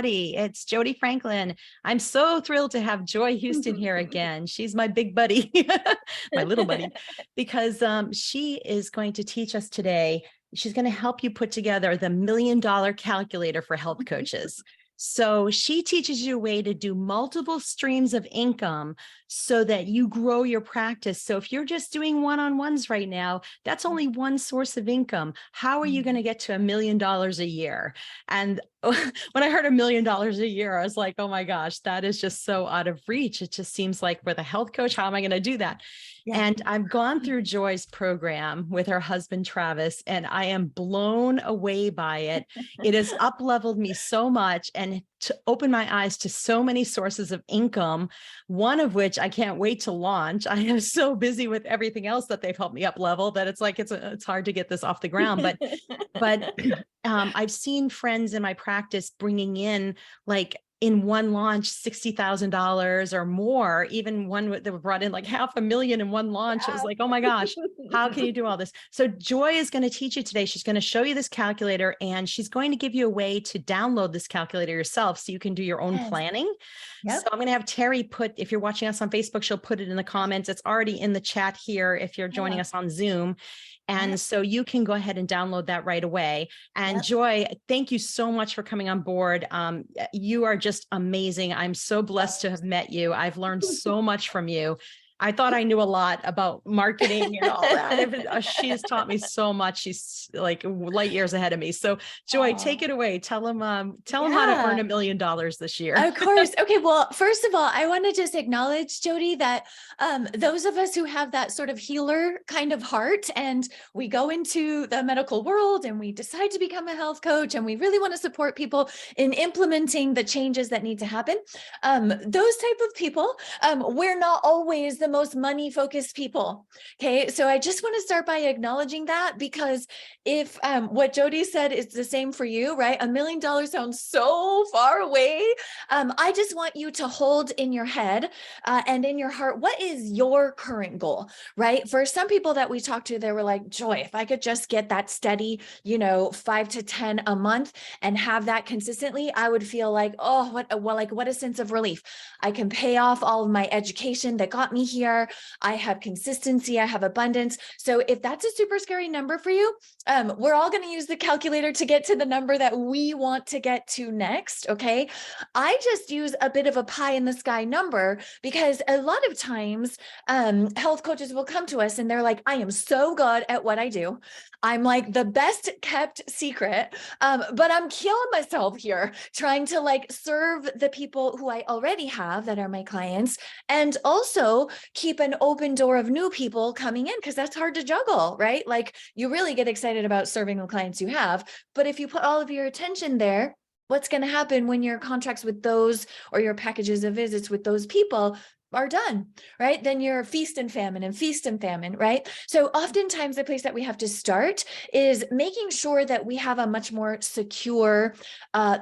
It's Jody Franklin. I'm so thrilled to have Joy Houston here again. She's my big buddy, my little buddy, because she is going to teach us today. She's going to help you put together the $1 million calculator for health coaches. So she teaches you a way to do multiple streams of income so that you grow your practice. So if you're just doing one-on-ones right now, that's only one source of income. How are you going to get to $1 million a year? And when I heard $1 million a year, I was like, oh my gosh, that is just so out of reach. It just seems like with a health coach, how am I going to do that? Yeah. And I've gone through Joy's program with her husband, Travis, and I am blown away by it. It has up-leveled me so much and to open my eyes to so many sources of income, one of which I can't wait to launch. I am so busy with everything else that they've helped me up level that it's like, it's hard to get this off the ground, but I've seen friends in my practice bringing in, like, in one launch, $60,000 or more, even one that brought in like $500,000 in one launch. Yeah. I was like, oh my gosh, how can you do all this? So Joy is going to teach you today. She's going to show you this calculator, and she's going to give you a way to download this calculator yourself so you can do your own planning. Yep. So I'm going to have Terry put, if you're watching us on Facebook, she'll put it in the comments. It's already in the chat here if you're joining us on Zoom. And so you can go ahead and download that right away. And Joy, thank you so much for coming on board. You are just amazing. I'm so blessed to have met you. I've learned so much from you. I thought I knew a lot about marketing and all that. She has taught me so much. She's like light years ahead of me. So Joy, take it away. Tell them how to earn $1 million this year. Of course. Okay. Well, first of all, I want to just acknowledge, Jody, that those of us who have that sort of healer kind of heart, and we go into the medical world and we decide to become a health coach, and we really want to support people in implementing the changes that need to happen. Those type of people, we're not always the most money focused people. Okay. So I just want to start by acknowledging that, because if what Jody said is the same for you, right? $1 million sounds so far away. I just want you to hold in your head and in your heart, what is your current goal, right? For some people that we talked to, they were like, Joy, if I could just get that steady, 5 to 10 a month and have that consistently, I would feel like, oh, what a sense of relief. I can pay off all of my education that got me here. I have consistency, I have abundance. So if that's a super scary number for you, we're all going to use the calculator to get to the number that we want to get to next. Okay. I just use a bit of a pie in the sky number, because a lot of times health coaches will come to us and they're like, I am so good at what I do. I'm like the best kept secret, but I'm killing myself here trying to like serve the people who I already have that are my clients, and also keep an open door of new people coming in, because that's hard to juggle, right? Like, you really get excited about serving the clients you have, but if you put all of your attention there, what's going to happen when your contracts with those, or your packages of visits with those people, are done, right? Then you're feast and famine, right? So oftentimes the place that we have to start is making sure that we have a much more secure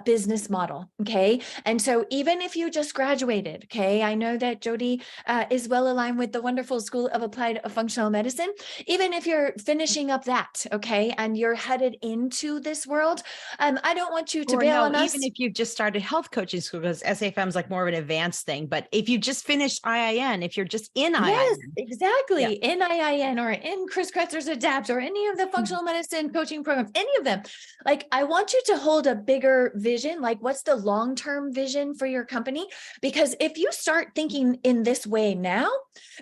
business model, okay? And so even if you just graduated, okay, I know that Jody is well aligned with the wonderful School of Applied Functional Medicine. Even if you're finishing up that, okay, and you're headed into this world, I don't want you to bail on us. Even if you've just started health coaching school, because SAFM is like more of an advanced thing, but if you just finished IIN, if you're just in IIN. Yes, exactly. In IIN or in Chris Kretzer's Adapt or any of the functional medicine coaching programs, any of them. Like, I want you to hold a bigger vision. Like, what's the long-term vision for your company? Because if you start thinking in this way now,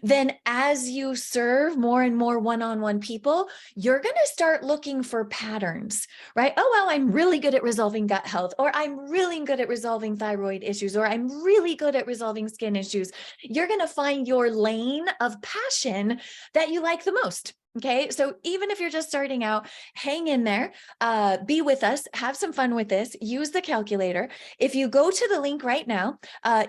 then as you serve more and more one-on-one people, you're going to start looking for patterns, right? Oh, well, I'm really good at resolving gut health, or I'm really good at resolving thyroid issues, or I'm really good at resolving skin issues. You're going to find your lane of passion that you like the most. Okay. So even if you're just starting out, hang in there, be with us, have some fun with this, use the calculator. If you go to the link right now,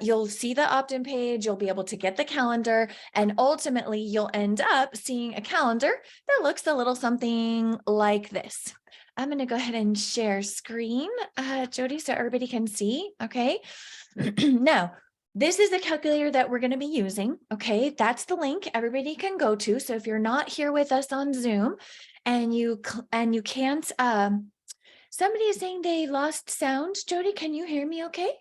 you'll see the opt-in page, you'll be able to get the calendar, and ultimately you'll end up seeing a calendar that looks a little something like this. I'm going to go ahead and share screen, Jody, so everybody can see. Okay. Now, this is the calculator that we're going to be using. Okay, that's the link everybody can go to. So if you're not here with us on Zoom and you can't Somebody is saying they lost sound. Jody, can you hear me okay?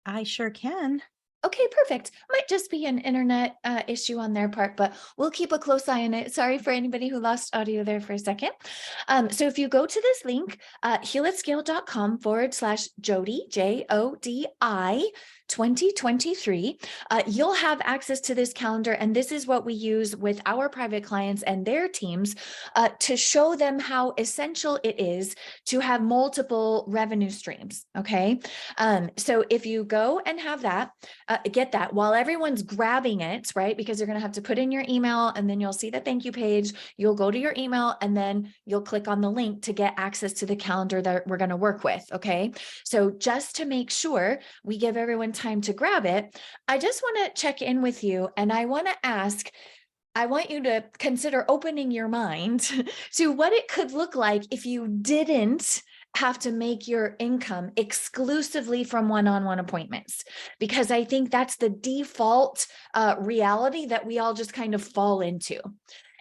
I sure can. Okay, perfect. Might just be an internet issue on their part, but we'll keep a close eye on it. Sorry for anybody who lost audio there for a second. So if you go to this link, healatscale.com/Jodi, Jodi, 2023, you'll have access to this calendar. And this is what we use with our private clients and their teams to show them how essential it is to have multiple revenue streams. Okay. So if you go and have that, get that while everyone's grabbing it, right? Because you're going to have to put in your email and then you'll see the thank you page. You'll go to your email and then you'll click on the link to get access to the calendar that we're going to work with. Okay. So just to make sure we give everyone time to grab it, I just want to check in with you and I want to ask, I want you to consider opening your mind to what it could look like if you didn't have to make your income exclusively from one-on-one appointments, because I think that's the default reality that we all just kind of fall into.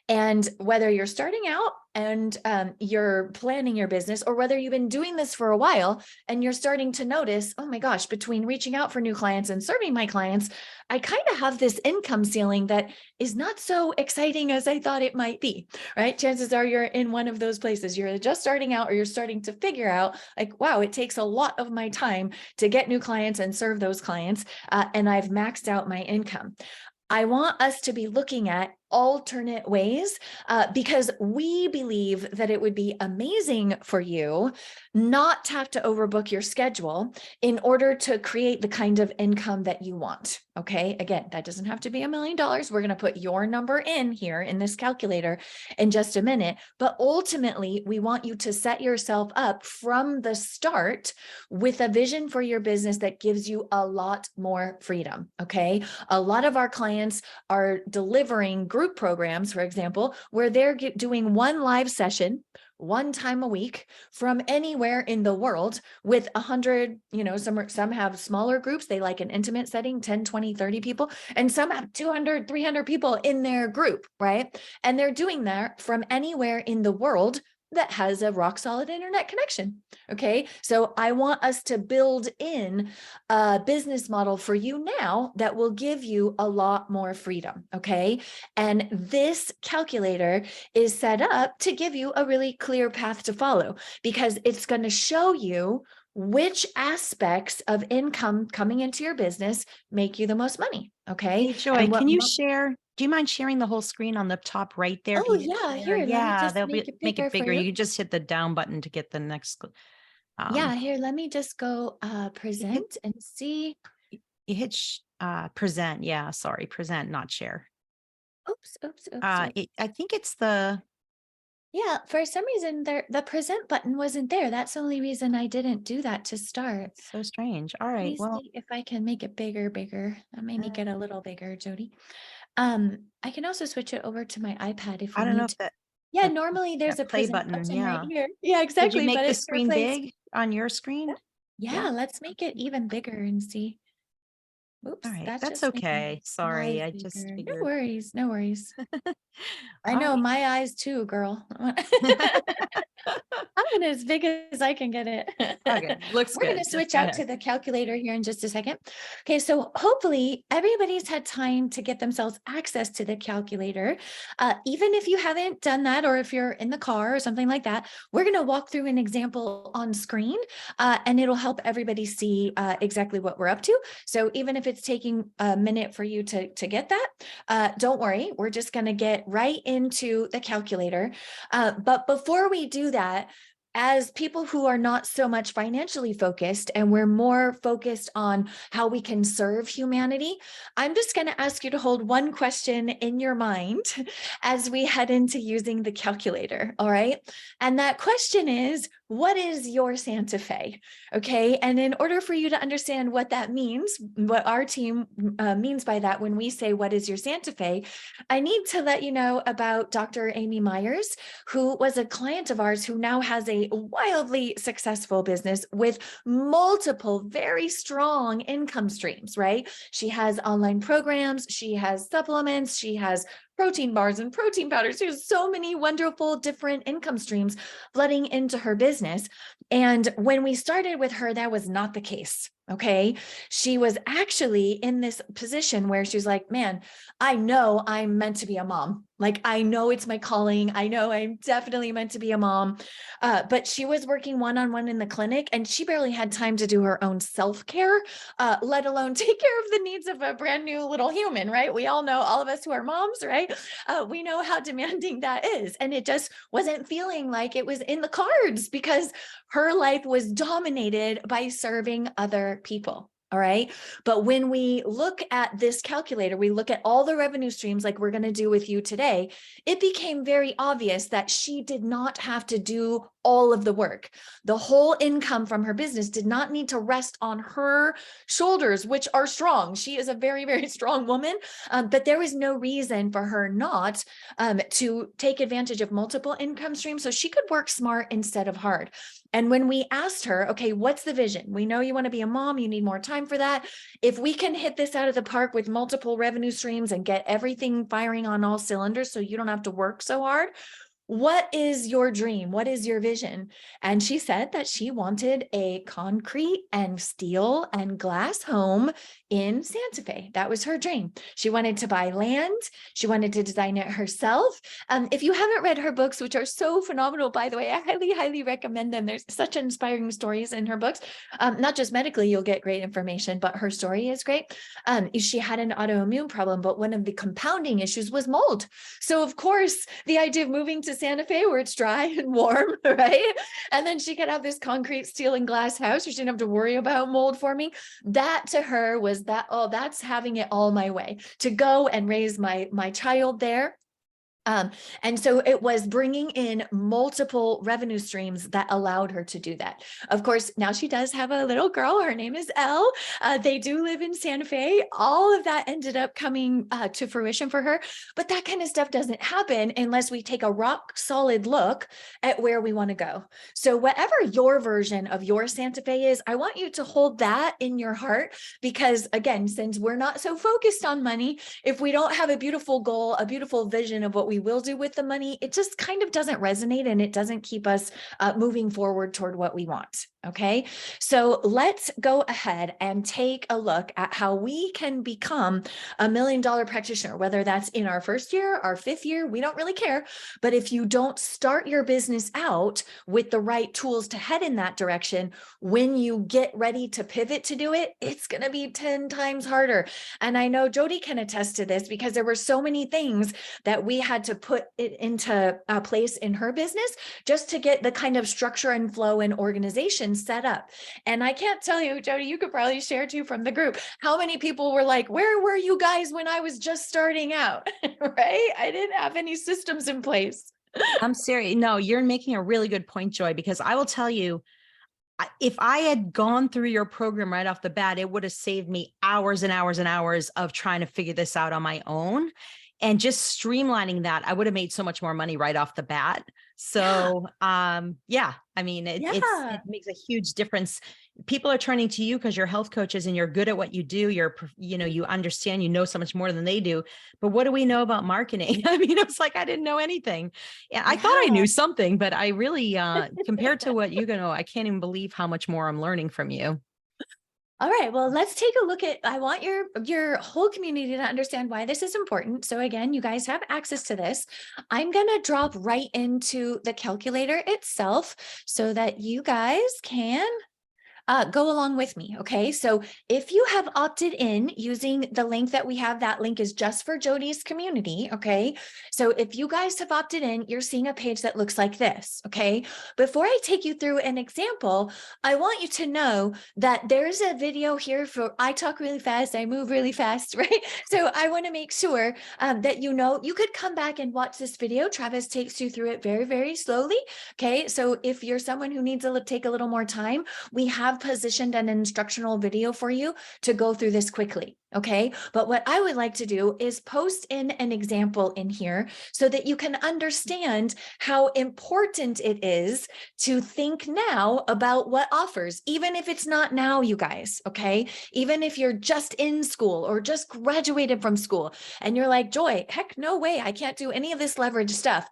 And whether you're starting out and you're planning your business, or whether you've been doing this for a while and you're starting to notice, oh my gosh, between reaching out for new clients and serving my clients, I kind of have this income ceiling that is not so exciting as I thought it might be, right? Chances are you're in one of those places. You're just starting out or you're starting to figure out like, wow, it takes a lot of my time to get new clients and serve those clients. And I've maxed out my income. I want us to be looking at alternate ways because we believe that it would be amazing for you not to have to overbook your schedule in order to create the kind of income that you want. Okay. Again, that doesn't have to be $1 million. We're going to put your number in here in this calculator in just a minute. But ultimately, we want you to set yourself up from the start with a vision for your business that gives you a lot more freedom. Okay. A lot of our clients are delivering group programs, for example, where they're doing one live session one time a week from anywhere in the world with 100, some have smaller groups. They like an intimate setting, 10, 20, 30 people, and some have 200, 300 people in their group, right? And they're doing that from anywhere in the world that has a rock solid internet connection. Okay. So I want us to build in a business model for you now that will give you a lot more freedom. Okay. And this calculator is set up to give you a really clear path to follow because it's going to show you which aspects of income coming into your business make you the most money. Okay. Hey, Joy, And what can you share? Do you mind sharing the whole screen on the top right there? If Oh you hit yeah, share, here, let me yeah, just they'll make it make bigger it for bigger. you. You just hit the down button to get the next. Yeah, Um, here, let me just go you hit present and see. present. Yeah, sorry, present, not share. Oops, oops, oops, oops. I think it's the. Yeah, for some reason the present button wasn't there. That's the only reason I didn't do that to start. It's so strange. All Let right, me well, see if I can make it bigger. Let me make uh, it a little bigger, Jody. I can also switch it over to my iPad if I we don't know need if to. Yeah, that normally there's that a play present button. button right Yeah. here. Yeah, Did you exactly, but make the it screen replaced. big on your screen? Yeah. Yeah, let's make it even bigger and see. All Oops, right. that's That's just making okay. my Sorry. eyes I just bigger. No figured. worries, no worries. I All know right. my eyes too, girl. I'm gonna as big as I can get it. Okay. Looks We're gonna good. Just switch go out ahead. to the calculator here in just a second. Okay, so hopefully everybody's had time to get themselves access to the calculator. Even if you haven't done that, or if you're in the car or something like that, we're gonna walk through an example on screen, and it'll help everybody see exactly what we're up to. So even if it's taking a minute for you to get that, don't worry. We're just gonna get right into the calculator. But before we do that, as people who are not so much financially focused and we're more focused on how we can serve humanity, I'm just going to ask you to hold one question in your mind as we head into using the calculator. All right. And that question is, what is your Santa Fe? Okay. And in order for you to understand what that means, what our team means by that, when we say, what is your Santa Fe? I need to let you know about Dr. Amy Myers, who was a client of ours who now has a wildly successful business with multiple very strong income streams, right? She has online programs, she has supplements, she has protein bars and protein powders. There's so many wonderful different income streams flooding into her business. And when we started with her, that was not the case. Okay. She was actually in this position where she's like, man, I know I'm meant to be a mom. Like, I know it's my calling. I know I'm definitely meant to be a mom. But she was working one-on-one in the clinic and she barely had time to do her own self-care, let alone take care of the needs of a brand new little human, right? We all know, all of us who are moms, right? We know how demanding that is. And it just wasn't feeling like it was in the cards because her life was dominated by serving other people. All right. But when we look at this calculator, we look at all the revenue streams like we're going to do with you today, it became very obvious that she did not have to do all of the work. The whole income from her business did not need to rest on her shoulders, which are strong. She is a very, very strong woman, but there was no reason for her not to take advantage of multiple income streams so she could work smart instead of hard. And when we asked her, okay, what's the vision? We know you want to be a mom, you need more time for that. If we can hit this out of the park with multiple revenue streams and get everything firing on all cylinders so you don't have to work so hard, what is your dream? What is your vision? And she said that she wanted a concrete and steel and glass home in Santa Fe. That was her dream. She wanted to buy land. She wanted to design it herself. If you haven't read her books, which are so phenomenal, by the way, I highly, highly recommend them. There's such inspiring stories in her books. Not just medically, you'll get great information, but her story is great. She had an autoimmune problem, but one of the compounding issues was mold. So of course, the idea of moving to Santa Fe where it's dry and warm, right? And then she could have this concrete, steel, and glass house. She didn't have to worry about mold forming. That to her was that, oh, that's having it all my way to go and raise my child there. And so it was bringing in multiple revenue streams that allowed her to do that. Of course, now she does have a little girl. Her name is Elle. They do live in Santa Fe. All of that ended up coming to fruition for her. But that kind of stuff doesn't happen unless we take a rock solid look at where we want to go. So whatever your version of your Santa Fe is, I want you to hold that in your heart because, again, since we're not so focused on money, if we don't have a beautiful goal, a beautiful vision of what we will do with the money, it just kind of doesn't resonate and it doesn't keep us moving forward toward what we want. Okay, so let's go ahead and take a look at how we can become $1 million practitioner, whether that's in our first year, our fifth year, we don't really care. But if you don't start your business out with the right tools to head in that direction, when you get ready to pivot to do it, it's going to be 10 times harder. And I know Jody can attest to this because there were so many things that we had to put it into place in her business just to get the kind of structure and flow and organization set up. And I can't tell you, Jody, you could probably share too from the group, how many people were like, where were you guys when I was just starting out, right? I didn't have any systems in place. I'm serious. No, you're making a really good point, Joy, because I will tell you, if I had gone through your program right off the bat, it would have saved me hours and hours and hours of trying to figure this out on my own. And just streamlining that, I would have made so much more money right off the bat. So, yeah, I mean, it makes a huge difference. People are turning to you because you're health coaches and you're good at what you do. You understand, you know so much more than they do. But what do we know about marketing? I mean, it's like, I didn't know anything. Yeah, I thought I knew something, but I really, compared to what you know, I can't even believe how much more I'm learning from you. All right, well, let's take a look at, I want your whole community to understand why this is important. So again, you guys have access to this. I'm going to drop right into the calculator itself so that you guys can go along with me. Okay. So if you have opted in using the link that we have, that link is just for Jody's community. Okay. So if you guys have opted in, you're seeing a page that looks like this. Okay. Before I take you through an example, I want you to know that there's a video here for, I talk really fast, I move really fast, right? So I want to make sure that you know, you could come back and watch this video. Travis takes you through it very, very slowly. Okay. So if you're someone who needs to take a little more time, we have positioned an instructional video for you to go through this quickly. Okay. But what I would like to do is post in an example in here so that you can understand how important it is to think now about what offers, even if it's not now, you guys. Okay. Even if you're just in school or just graduated from school and you're like, Joy, heck, no way. I can't do any of this leverage stuff.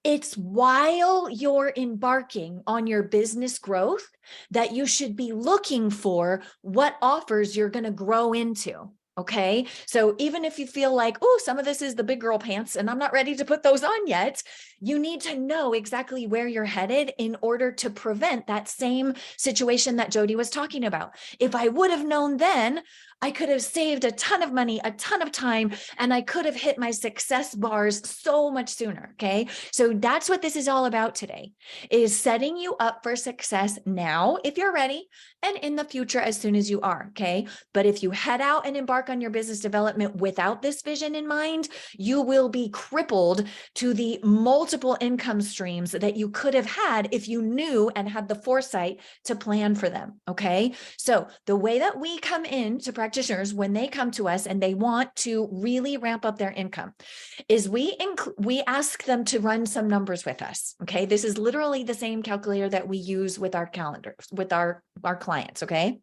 It's while you're embarking on your business growth that you should be looking for what offers you're going to grow into. Okay. So even if you feel like, oh, some of this is the big girl pants and I'm not ready to put those on yet, you need to know exactly where you're headed in order to prevent that same situation that Jody was talking about. If I would have known then, I could have saved a ton of money, a ton of time, and I could have hit my success bars so much sooner. Okay. So that's what this is all about today, is setting you up for success now, if you're ready, and in the future, as soon as you are. Okay. But if you head out and embark on your business development without this vision in mind, you will be crippled to the multiple income streams that you could have had if you knew and had the foresight to plan for them. Okay. So the way that we come in to practitioners when they come to us and they want to really ramp up their income is we ask them to run some numbers with us. Okay. This is literally the same calculator that we use with our calendars, with our clients. Okay.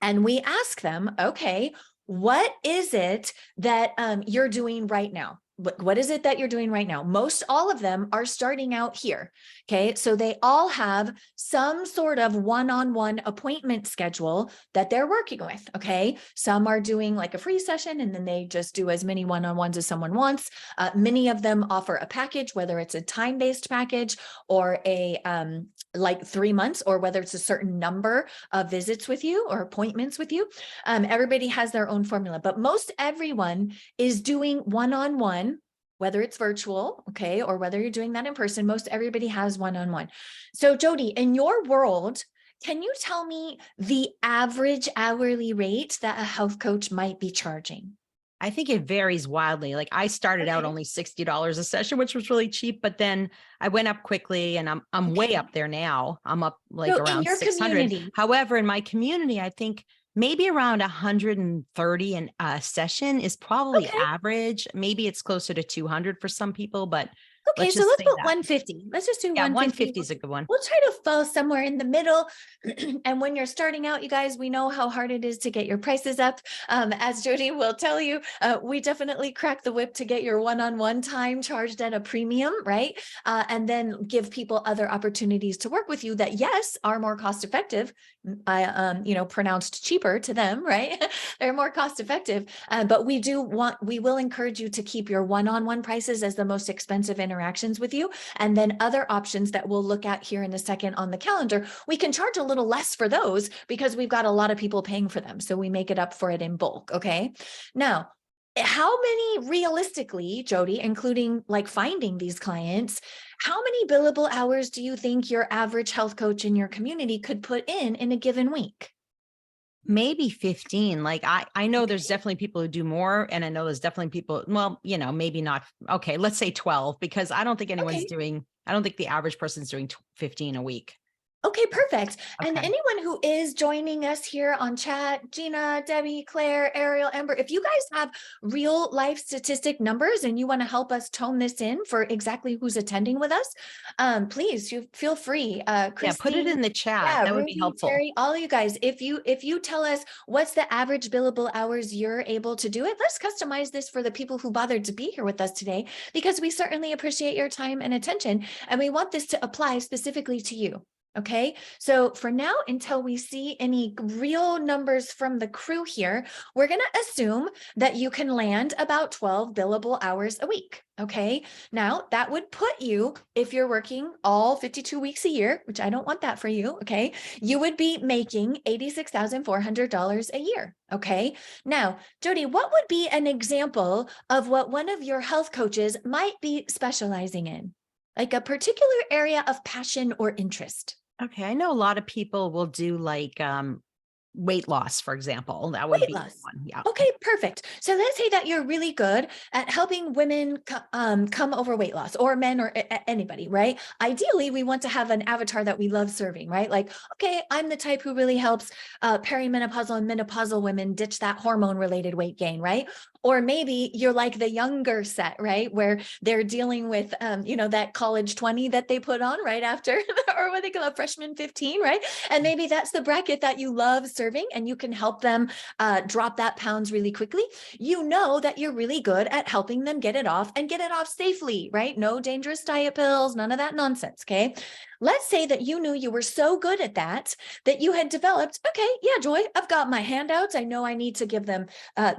And we ask them, okay, what is it that you're doing right now? What is it that you're doing right now? Most all of them are starting out here. Okay. So they all have some sort of one-on-one appointment schedule that they're working with. Okay. Some are doing like a free session and then they just do as many one-on-ones as someone wants. Many of them offer a package, whether it's a time-based package or a like 3 months, or whether it's a certain number of visits with you or appointments with you. Everybody has their own formula, but most everyone is doing one-on-one, whether it's virtual, okay, or whether you're doing that in person. Most everybody has one-on-one. So Jody, in your world, can you tell me the average hourly rate that a health coach might be charging? I think it varies wildly. Like I started out Okay. only $60 a session, which was really cheap, but then I went up quickly and I'm way Okay. up there now. I'm up like So in around your 600. community, However, in my community, I think maybe around 130 a session is probably okay. average. Maybe it's closer to 200 for some people, but Okay, let's so just let's say put that. 150. Let's just do Yeah, 150. 150 is a good one. We'll try to fall somewhere in the middle. And when you're starting out, you guys, we know how hard it is to get your prices up. As Jody will tell you, we definitely crack the whip to get your one-on-one time charged at a premium, right? And then give people other opportunities to work with you that, yes, are more cost effective. Pronounced cheaper to them, right? They're more cost effective. But we will encourage you to keep your one-on-one prices as the most expensive interactions with you. And then other options that we'll look at here in a second on the calendar, we can charge a little less for those because we've got a lot of people paying for them. So we make it up for it in bulk. Okay. Now, how many realistically, Jody, including like finding these clients, how many billable hours do you think your average health coach in your community could put in a given week? Maybe 15. Like I know there's Okay. definitely people who do more. And I know there's definitely people, well, maybe not. Okay. Let's say 12, because I don't think Okay. I don't think the average person's doing 15 a week. Okay, perfect. And Okay. anyone who is joining us here on chat, Gina, Debbie, Claire, Ariel, Amber, if you guys have real life statistic numbers and you want to help us tone this in for exactly who's attending with us, please you feel free. Yeah. Put it Christine, in the chat. yeah, That would be Ruby, helpful. Terry, all of you guys, if you tell us what's the average billable hours you're able to do it, let's customize this for the people who bothered to be here with us today, because we certainly appreciate your time and attention, and we want this to apply specifically to you. Okay, so for now, until we see any real numbers from the crew here, we're going to assume that you can land about 12 billable hours a week. Okay, now that would put you, if you're working all 52 weeks a year, which I don't want that for you, okay, you would be making $86,400 a year. Okay, now, Jody, what would be an example of what one of your health coaches might be specializing in? Like a particular area of passion or interest? Okay. I know a lot of people will do like weight loss, for example. That would Weight be loss. one. Yeah. Okay, perfect. So let's say that you're really good at helping women come over weight loss, or men, or anybody, right? Ideally, we want to have an avatar that we love serving, right? Like, okay, I'm the type who really helps perimenopausal and menopausal women ditch that hormone related weight gain, right? Or maybe you're like the younger set, right? Where they're dealing with, that college 20 that they put on right after, or what they call a freshman 15, right? And maybe that's the bracket that you love serving, and you can help them drop that pounds really quickly. You know that you're really good at helping them get it off, and get it off safely, right? No dangerous diet pills, none of that nonsense. Okay. Let's say that you knew you were so good at that, that you had developed, okay, yeah, Joy, I've got my handouts. I know I need to give them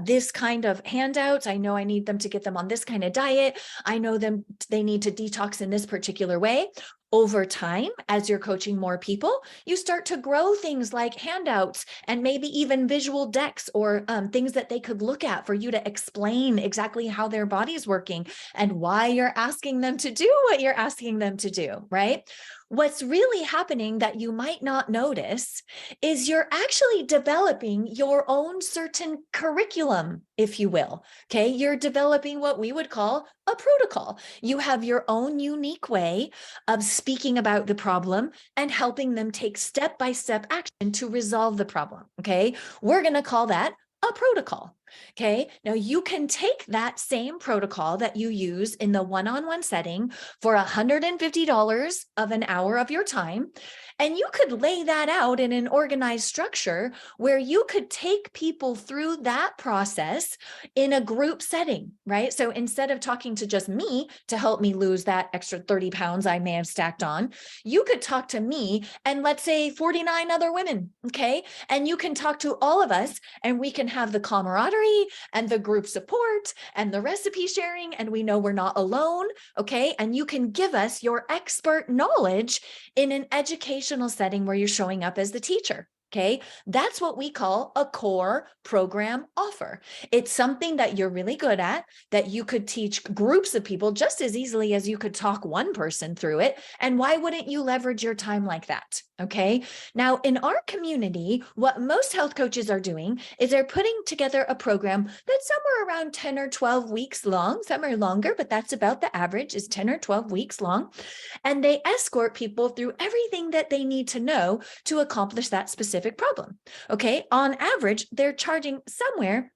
this kind of handouts. I know I need them to get them on this kind of diet. I know they need to detox in this particular way. Over time, as you're coaching more people, you start to grow things like handouts, and maybe even visual decks, or things that they could look at for you to explain exactly how their body's working and why you're asking them to do what you're asking them to do, right? What's really happening that you might not notice is you're actually developing your own certain curriculum, if you will. Okay. You're developing what we would call a protocol. You have your own unique way of speaking about the problem and helping them take step-by-step action to resolve the problem. Okay. We're going to call that a protocol. Okay. Now you can take that same protocol that you use in the one-on-one setting for $150 of an hour of your time, and you could lay that out in an organized structure where you could take people through that process in a group setting, right? So instead of talking to just me to help me lose that extra 30 pounds I may have stacked on, you could talk to me and, let's say, 49 other women. Okay. And you can talk to all of us, and we can have the camaraderie and the group support and the recipe sharing, and we know we're not alone. Okay. And you can give us your expert knowledge in an educational setting where you're showing up as the teacher. Okay. That's what we call a core program offer. It's something that you're really good at, that you could teach groups of people just as easily as you could talk one person through it. And why wouldn't you leverage your time like that? Okay. Now, in our community, what most health coaches are doing is they're putting together a program that's somewhere around 10 or 12 weeks long. Some are longer, but that's about the average, is 10 or 12 weeks long. And they escort people through everything that they need to know to accomplish that specific problem. Okay. On average, they're charging somewhere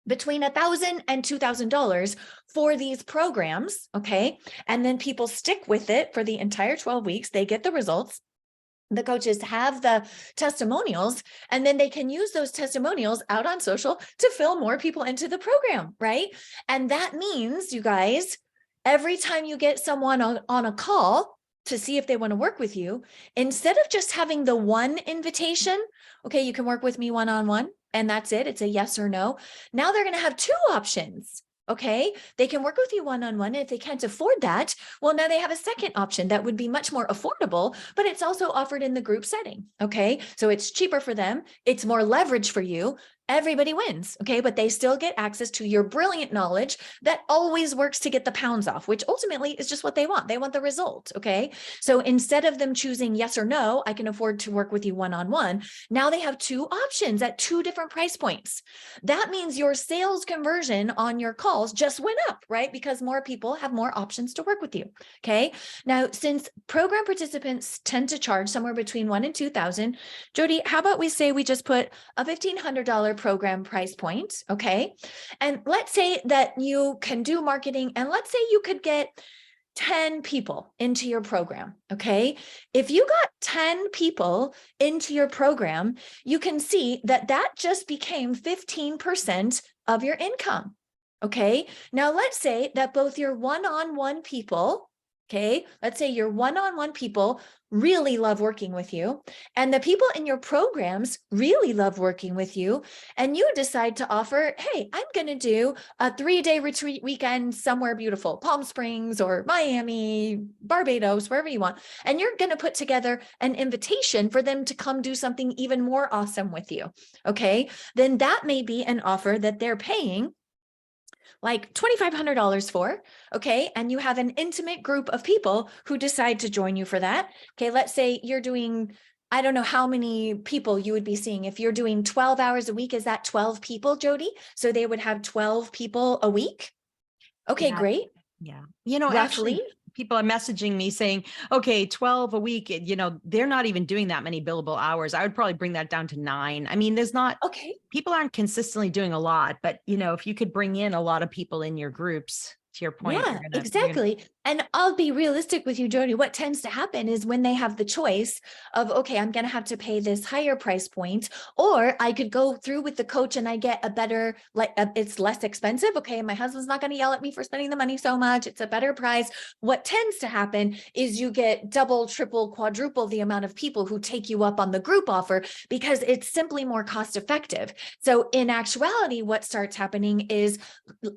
between $1,000 and $2,000 for these programs. Okay. And then people stick with it for the entire 12 weeks. They get the results. The coaches have the testimonials, and then they can use those testimonials out on social to fill more people into the program, right? And that means, you guys, every time you get someone on a call to see if they want to work with you, instead of just having the one invitation, okay, you can work with me one-on-one, and that's it. It's a yes or no. Now they're going to have two options. Okay, they can work with you one-on-one. If they can't afford that, well, now they have a second option that would be much more affordable, but it's also offered in the group setting. Okay, so it's cheaper for them. It's more leverage for you. Everybody wins. Okay, but they still get access to your brilliant knowledge that always works to get the pounds off, which ultimately is just what they want. They want the result. Okay, so instead of them choosing yes or no, I can afford to work with you one-on-one. Now they have two options at two different price points. That means your sales conversion on your calls just went up, right? Because more people have more options to work with you. Okay. Now, since program participants tend to charge somewhere between $1,000 and $2,000, Jody, how about we say we just put a $1,500 program price point? Okay. And let's say that you can do marketing, and let's say you could get 10 people into your program. Okay. If you got 10 people into your program, you can see that that just became 15% of your income. Okay. Now let's say that both your one-on-one people, okay, let's say your one-on-one people really love working with you, and the people in your programs really love working with you, and you decide to offer, hey, I'm going to do a 3-day retreat weekend somewhere beautiful, Palm Springs or Miami, Barbados, wherever you want. And you're going to put together an invitation for them to come do something even more awesome with you. Okay. Then that may be an offer that they're paying like $2,500 for, okay? And you have an intimate group of people who decide to join you for that. Okay, let's say you're doing I don't know how many people you would be seeing. If you're doing 12 hours a week, is that 12 people, Jody? So they would have 12 people a week? Okay, Yeah. great. Yeah. You know, Roughly. actually, people are messaging me saying, okay, 12 a week, they're not even doing that many billable hours. I would probably bring that down to 9. I mean, Okay. people aren't consistently doing a lot, but if you could bring in a lot of people in your groups, to your point, Yeah, exactly. And I'll be realistic with you, Jody. What tends to happen is when they have the choice of, okay, I'm going to have to pay this higher price point, or I could go through with the coach and I get a better, it's less expensive. Okay. My husband's not going to yell at me for spending the money so much. It's a better price. What tends to happen is you get double, triple, quadruple the amount of people who take you up on the group offer because it's simply more cost effective. So in actuality, what starts happening is,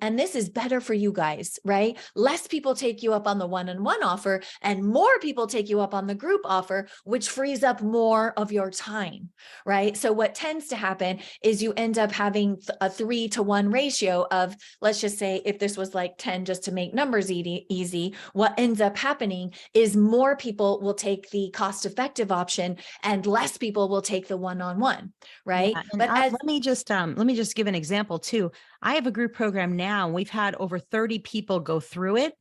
and this is better for you guys, right? Less people take you up on the one-on-one offer and more people take you up on the group offer, which frees up more of your time, right? So what tends to happen is you end up having a 3-to-1 ratio of, let's just say if this was like 10, just to make numbers easy, what ends up happening is more people will take the cost-effective option and less people will take the one-on-one, right? Yeah, and But as let me just give an example too. I have a group program now, and we've had over 30 people go through it,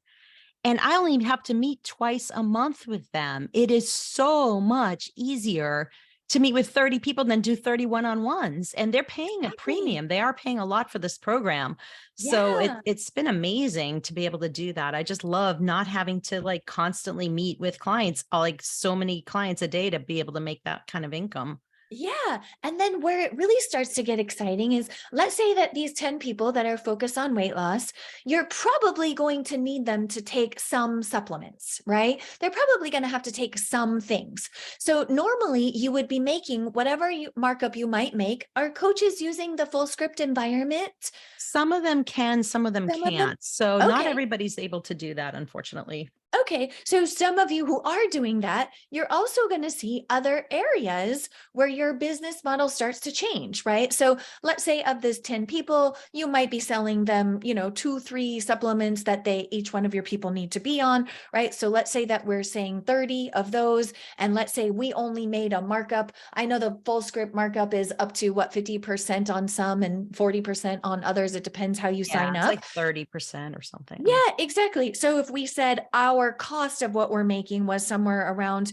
and I only have to meet twice a month with them. It is so much easier to meet with 30 people than do 30 one-on-ones, and they're paying a exactly, premium. They are paying a lot for this program. So yeah. it's been amazing to be able to do that. I just love not having to like constantly meet with clients, like so many clients a day, to be able to make that kind of income. Yeah. And then where it really starts to get exciting is, let's say that these 10 people that are focused on weight loss, you're probably going to need them to take some supplements, right? They're probably going to have to take some things. So normally you would be making whatever markup you might make. Are coaches using the full script environment? Some of them can, some of them Some of them? can't. So not Okay. everybody's able to do that, unfortunately. Okay, so some of you who are doing that, you're also going to see other areas where your business model starts to change, right? So let's say of this 10 people, you might be selling them, 2, 3 supplements that each one of your people need to be on, right? So let's say that we're saying 30 of those, and let's say we only made a markup. I know the full script markup is up to 50% on some and 40% on others. It depends how you Yeah, sign it's up. like 30% or something. Yeah, exactly. So if we said our cost of what we're making was somewhere around,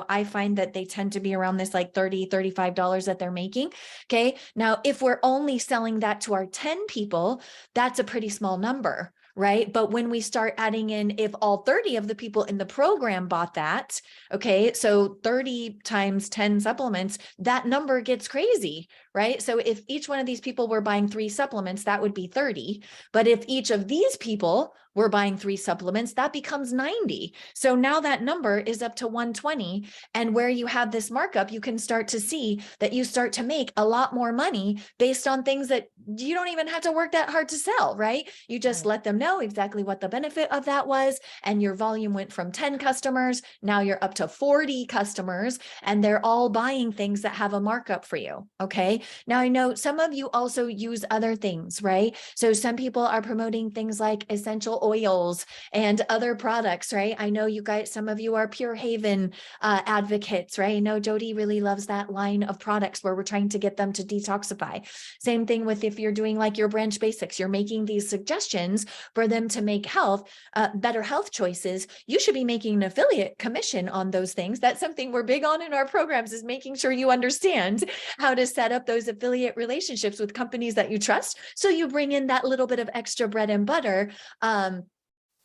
I find that they tend to be around this like $30, $35 that they're making. Okay. Now, if we're only selling that to our 10 people, that's a pretty small number. Right. But when we start adding in, if all 30 of the people in the program bought that, okay, so 30 times 10 supplements, that number gets crazy. Right. So if each one of these people were buying 3 supplements, that would be 30. But if each of these people were buying 3 supplements, that becomes 90. So now that number is up to 120. And where you have this markup, you can start to see that you start to make a lot more money based on things that you don't even have to work that hard to sell, right? You just Right. let them know exactly what the benefit of that was. And your volume went from 10 customers. Now you're up to 40 customers, and they're all buying things that have a markup for you. Okay. Now I know some of you also use other things, right? So some people are promoting things like essential oils and other products, right? I know you guys, some of you are Pure Haven advocates, right? I know Jody really loves that line of products where we're trying to get them to detoxify. Same thing with if you're doing like your branch basics, you're making these suggestions for them to make better health choices. You should be making an affiliate commission on those things. That's something we're big on in our programs, is making sure you understand how to set up those affiliate relationships with companies that you trust. So you bring in that little bit of extra bread and butter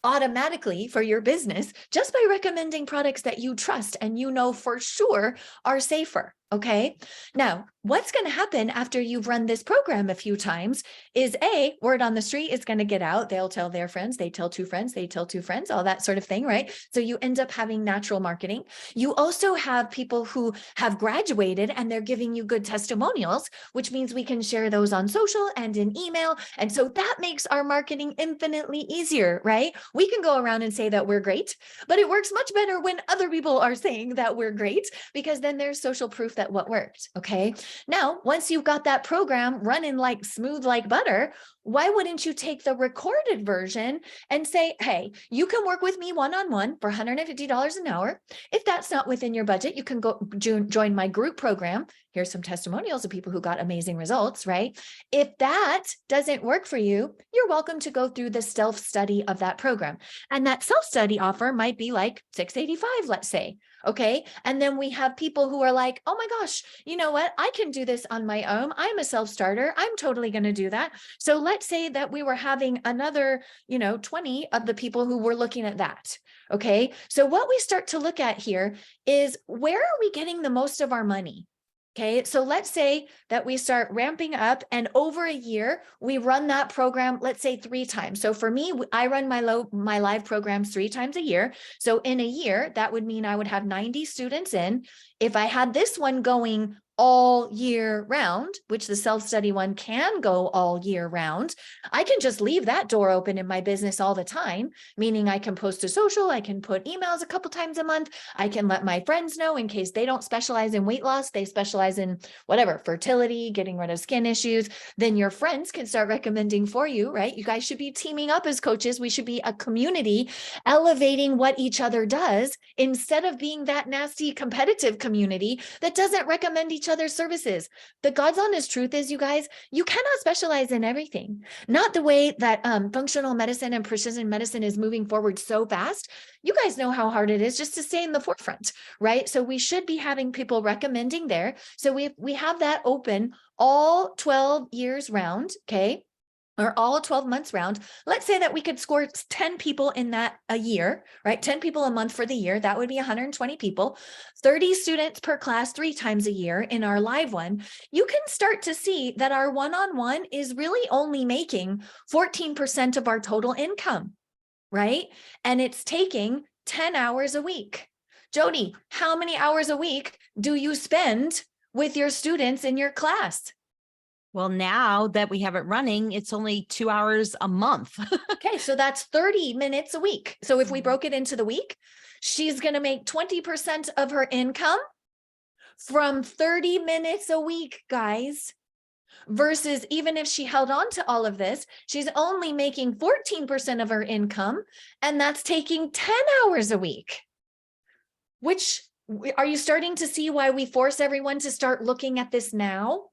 automatically for your business just by recommending products that you trust and for sure are safer. Okay. Now, what's going to happen after you've run this program a few times is word on the street is going to get out. They'll tell their friends, they tell 2 friends, they tell 2 friends, all that sort of thing, right? So you end up having natural marketing. You also have people who have graduated and they're giving you good testimonials, which means we can share those on social and in email. And so that makes our marketing infinitely easier, right? We can go around and say that we're great, but it works much better when other people are saying that we're great, because then there's social proof that at what worked. Okay. Now, once you've got that program running like smooth like butter, why wouldn't you take the recorded version and say, hey, you can work with me one-on-one for $150 an hour. If that's not within your budget, you can go join my group program. Here's some testimonials of people who got amazing results, right? If that doesn't work for you, you're welcome to go through the self-study of that program. And that self-study offer might be like $685, let's say. Okay. And then we have people who are like, oh my gosh, you know what? I can do this on my own. I'm a self-starter. I'm totally going to do that. So let's say that we were having another, 20 of the people who were looking at that. Okay. So what we start to look at here is, where are we getting the most of our money? Okay, so let's say that we start ramping up, and over a year, we run that program, let's say 3 times. So for me, I run my live programs 3 times a year. So in a year, that would mean I would have 90 students in. If I had this one going all year round, which the self-study one can go all year round, I can just leave that door open in my business all the time, meaning I can post to social, I can put emails a couple times a month, I can let my friends know in case they don't specialize in weight loss, they specialize in whatever, fertility, getting rid of skin issues, then your friends can start recommending for you, right? You guys should be teaming up as coaches. We should be a community elevating what each other does, instead of being that nasty competitive community that doesn't recommend each other's services. The God's honest truth is, you guys, you cannot specialize in everything. Not the way that functional medicine and precision medicine is moving forward so fast. You guys know how hard it is just to stay in the forefront, right? So we should be having people recommending there. So we have that open all 12 years round, okay? Or all 12 months round. Let's say that we could score 10 people in that a year, right? 10 people a month for the year. That would be 120 people, 30 students per class 3 times a year in our live one. You can start to see that our one-on-one is really only making 14% of our total income, right? And it's taking 10 hours a week. Jody, how many hours a week do you spend with your students in your class? Well, now that we have it running, it's only 2 hours a month. Okay, so that's 30 minutes a week. So if we broke it into the week, she's going to make 20% of her income from 30 minutes a week, guys. Versus, even if she held on to all of this, she's only making 14% of her income, and that's taking 10 hours a week. Which, are you starting to see why we force everyone to start looking at this now?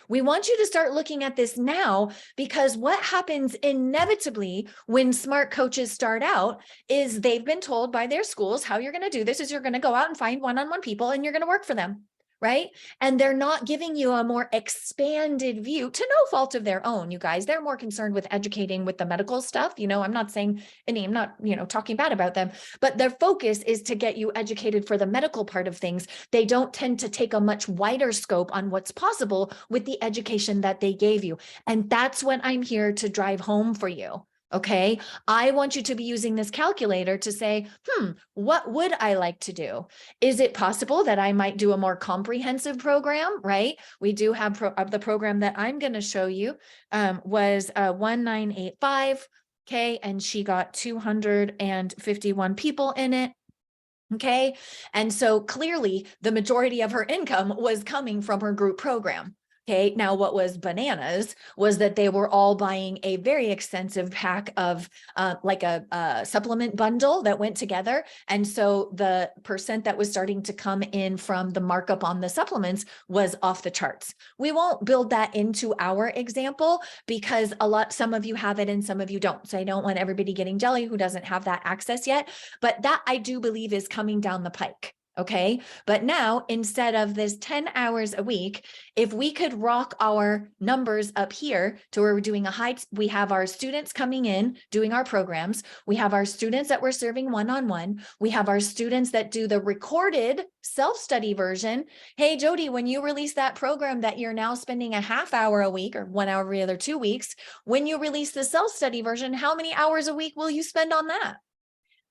We want you to start looking at this now, because what happens inevitably when smart coaches start out is they've been told by their schools how you're going to do this is you're going to go out and find one-on-one people and you're going to work for them, right? And they're not giving you a more expanded view, to no fault of their own, you guys. They're more concerned with educating with the medical stuff. I'm not saying any, I'm not, talking bad about them, but their focus is to get you educated for the medical part of things. They don't tend to take a much wider scope on what's possible with the education that they gave you. And that's what I'm here to drive home for you. Okay, I want you to be using this calculator to say, what would I like to do? Is it possible that I might do a more comprehensive program, right? We do have the program that I'm going to show you was 1985. Okay, and she got 251 people in it. Okay, and so clearly the majority of her income was coming from her group program. Okay, now what was bananas was that they were all buying a very extensive pack of like a supplement bundle that went together. And so the percent that was starting to come in from the markup on the supplements was off the charts. We won't build that into our example because some of you have it and some of you don't. So I don't want everybody getting jelly who doesn't have that access yet, but that I do believe is coming down the pike. Okay. But now, instead of this 10 hours a week, if we could rock our numbers up here to where we're doing we have our students coming in, doing our programs. We have our students that we're serving one-on-one. We have our students that do the recorded self-study version. Hey, Jody, when you release that program that you're now spending a half hour a week or 1 hour every other 2 weeks, when you release the self-study version, how many hours a week will you spend on that?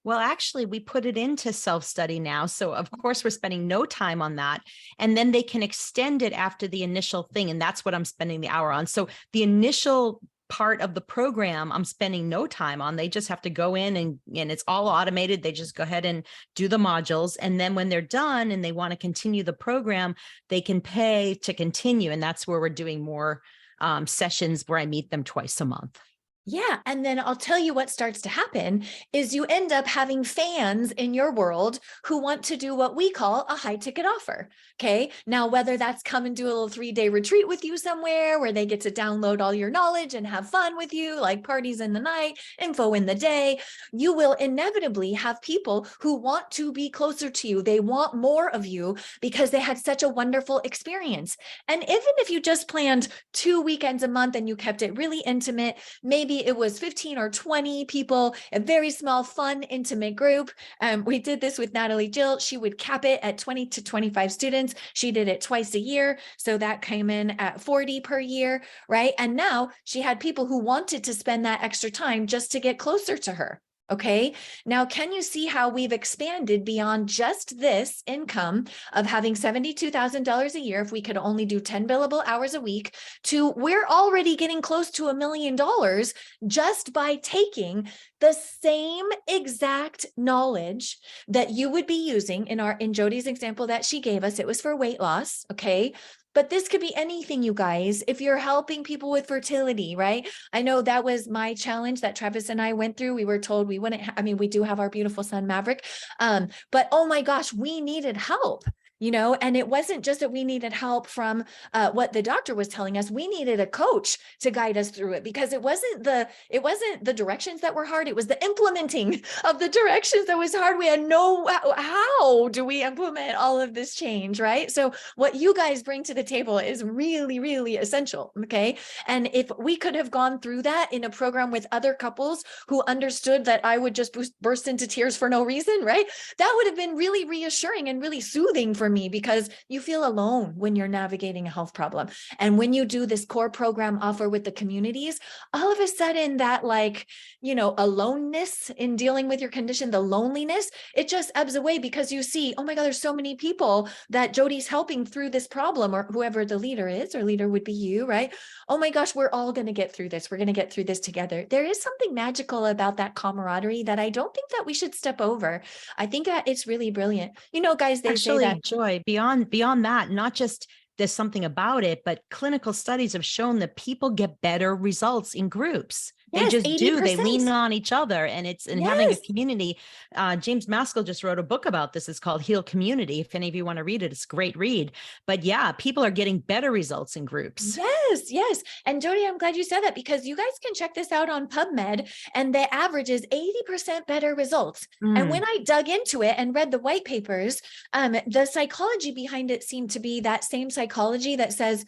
Well, actually, we put it into self-study now. So of course, we're spending no time on that. And then they can extend it after the initial thing. And that's what I'm spending the hour on. So the initial part of the program I'm spending no time on. They just have to go in and it's all automated. They just go ahead and do the modules. And then when they're done and they want to continue the program, they can pay to continue. And that's where we're doing more sessions where I meet them twice a month. Yeah. And then I'll tell you what starts to happen is you end up having fans in your world who want to do what we call a high ticket offer. Okay. Now, whether that's come and do a little 3-day retreat with you somewhere where they get to download all your knowledge and have fun with you, like parties in the night, info in the day, you will inevitably have people who want to be closer to you. They want more of you because they had such a wonderful experience. And even if you just planned 2 weekends a month and you kept it really intimate, maybe it was 15 or 20 people, a very small, fun, intimate group. We did this with Natalie Jill. She would cap it at 20 to 25 students. She did it twice a year. So that came in at 40 per year, right? And now she had people who wanted to spend that extra time just to get closer to her. Okay. Now, can you see how we've expanded beyond just this income of having $72,000 a year if we could only do 10 billable hours a week to we're already getting close to $1 million just by taking the same exact knowledge that you would be using in Jody's example that she gave us. It was for weight loss. Okay. But this could be anything, you guys. If you're helping people with fertility, right? I know that was my challenge that Travis and I went through. We were told we wouldn't, we do have our beautiful son, Maverick. But oh my gosh, we needed help. And it wasn't just that we needed help from what the doctor was telling us. We needed a coach to guide us through it because it wasn't the directions that were hard. It was the implementing of the directions that was hard. We had how do we implement all of this change, right? So what you guys bring to the table is really, really essential. Okay. And if we could have gone through that in a program with other couples who understood that I would just burst into tears for no reason, right? That would have been really reassuring and really soothing for me because you feel alone when you're navigating a health problem. And when you do this core program offer with the communities, all of a sudden that aloneness in dealing with your condition, the loneliness, it just ebbs away because you see, oh my God, there's so many people that Jody's helping through this problem, or whoever the leader is, or leader would be you, right? Oh my gosh, we're all going to get through this. We're going to get through this together. There is something magical about that camaraderie that I don't think that we should step over. I think that it's really brilliant. Guys, they say that Joy, beyond that, not just there's something about it, but clinical studies have shown that people get better results in groups. They yes, just 80%. do. They lean on each other, and it's Yes. having a community. James Maskell just wrote a book about this. It's called Heal Community. If any of you want to read it, it's a great read. But yeah, people are getting better results in groups. Yes, yes. And Jody, I'm glad you said that because you guys can check this out on PubMed, and the average is 80% better results. And when I dug into it and read the white papers, the psychology behind it seemed to be that same psychology that says,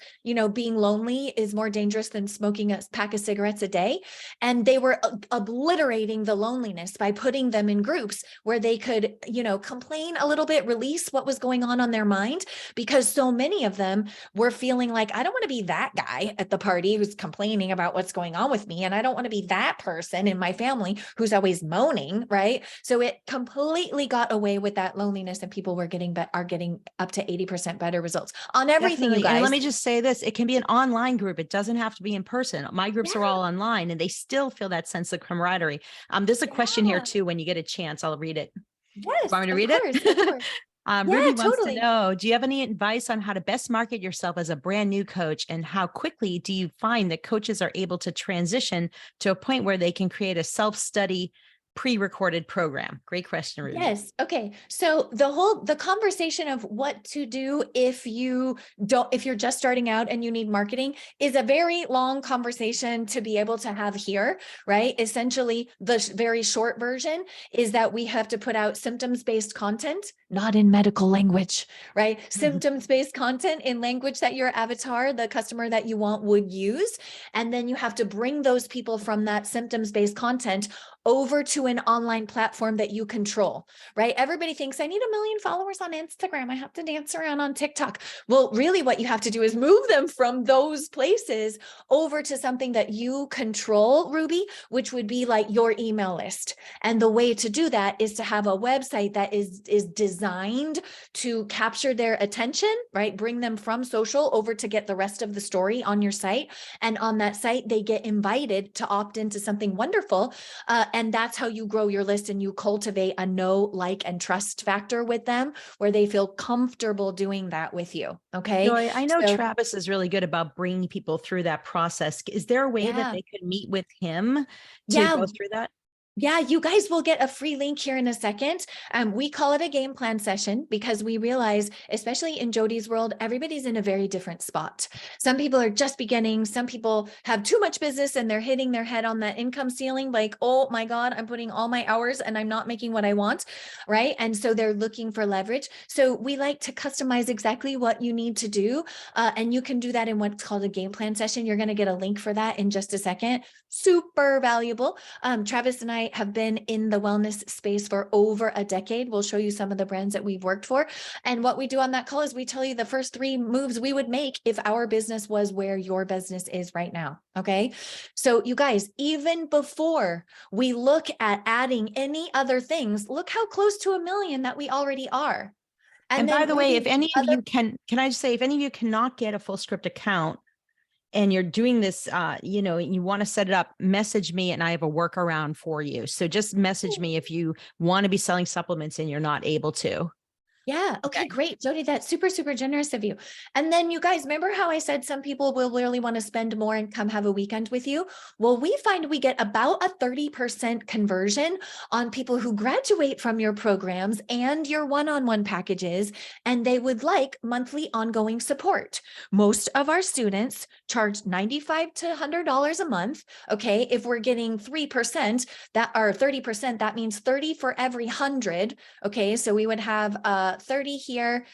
being lonely is more dangerous than smoking a pack of cigarettes a day. And they were obliterating the loneliness by putting them in groups where they could, complain a little bit, release what was going on their mind, because so many of them were feeling like, I don't want to be that guy at the party who's complaining about what's going on with me. And I don't want to be that person in my family who's always moaning, right? So it completely got away with that loneliness, and people are getting up to 80% better results on everything. Definitely. You guys. And let me just say this, it can be an online group. It doesn't have to be in person. My groups are all online, and they still feel that sense of camaraderie. There's a question here too. When you get a chance, I'll read it. Yes. Want me to read it? Of course. Ruby wants to know, do you have any advice on how to best market yourself as a brand new coach, and how quickly do you find that coaches are able to transition to a point where they can create a self-study pre-recorded program? Great question, Ruby. Yes. Okay. So the conversation of what to do if you're just starting out and you need marketing is a very long conversation to be able to have here, right? Essentially, the very short version is that we have to put out symptoms-based content, not in medical language, right? Symptoms-based content in language that your avatar, the customer that you want, would use. And then you have to bring those people from that symptoms-based content over to an online platform that you control, right? Everybody thinks I need 1 million followers on Instagram. I have to dance around on TikTok. Well, really what you have to do is move them from those places over to something that you control, Ruby, which would be like your email list. And the way to do that is to have a website that is designed designed to capture their attention, right? Bring them from social over to get the rest of the story on your site. And on that site, they get invited to opt into something wonderful. And that's how you grow your list and you cultivate a know, like, and trust factor with them where they feel comfortable doing that with you. Okay. Joy, I know So, Travis is really good about bringing people through that process. Is there a way that yeah. they could meet with him to Yeah. go through that? Yeah, you guys will get a free link here in a second. We call it a game plan session because we realize, especially in Jody's world, everybody's in a very different spot. Some people are just beginning. Some people have too much business and they're hitting their head on that income ceiling. Like, oh my God, I'm putting all my hours and I'm not making what I want, right? And so they're looking for leverage. So we like to customize exactly what you need to do. And you can do that in what's called a game plan session. You're going to get a link for that in just a second. Super valuable. Travis and I have been in the wellness space for over a decade. We'll show you some of the brands that we've worked for. And what we do on that call is we tell you the first 3 moves we would make if our business was where your business is right now. Okay. So you guys, even before we look at adding any other things, look how close to 1 million that we already are. And by then the way, maybe if any of other you can I just say, if any of you cannot get a full script account and you're doing this, you want to set it up, message me and I have a workaround for you. So just message me if you want to be selling supplements and you're not able to. Yeah. Okay, Okay. great. Jody, that's super, super generous of you. And then you guys, remember how I said some people will really want to spend more and come have a weekend with you? Well, we find we get about a 30% conversion on people who graduate from your programs and your one-on-one packages, and they would like monthly ongoing support. Most of our students charge $95 to $100 a month. Okay. If we're getting 3%, that are 30%, that means 30 for every 100. Okay. So we would have 30 here.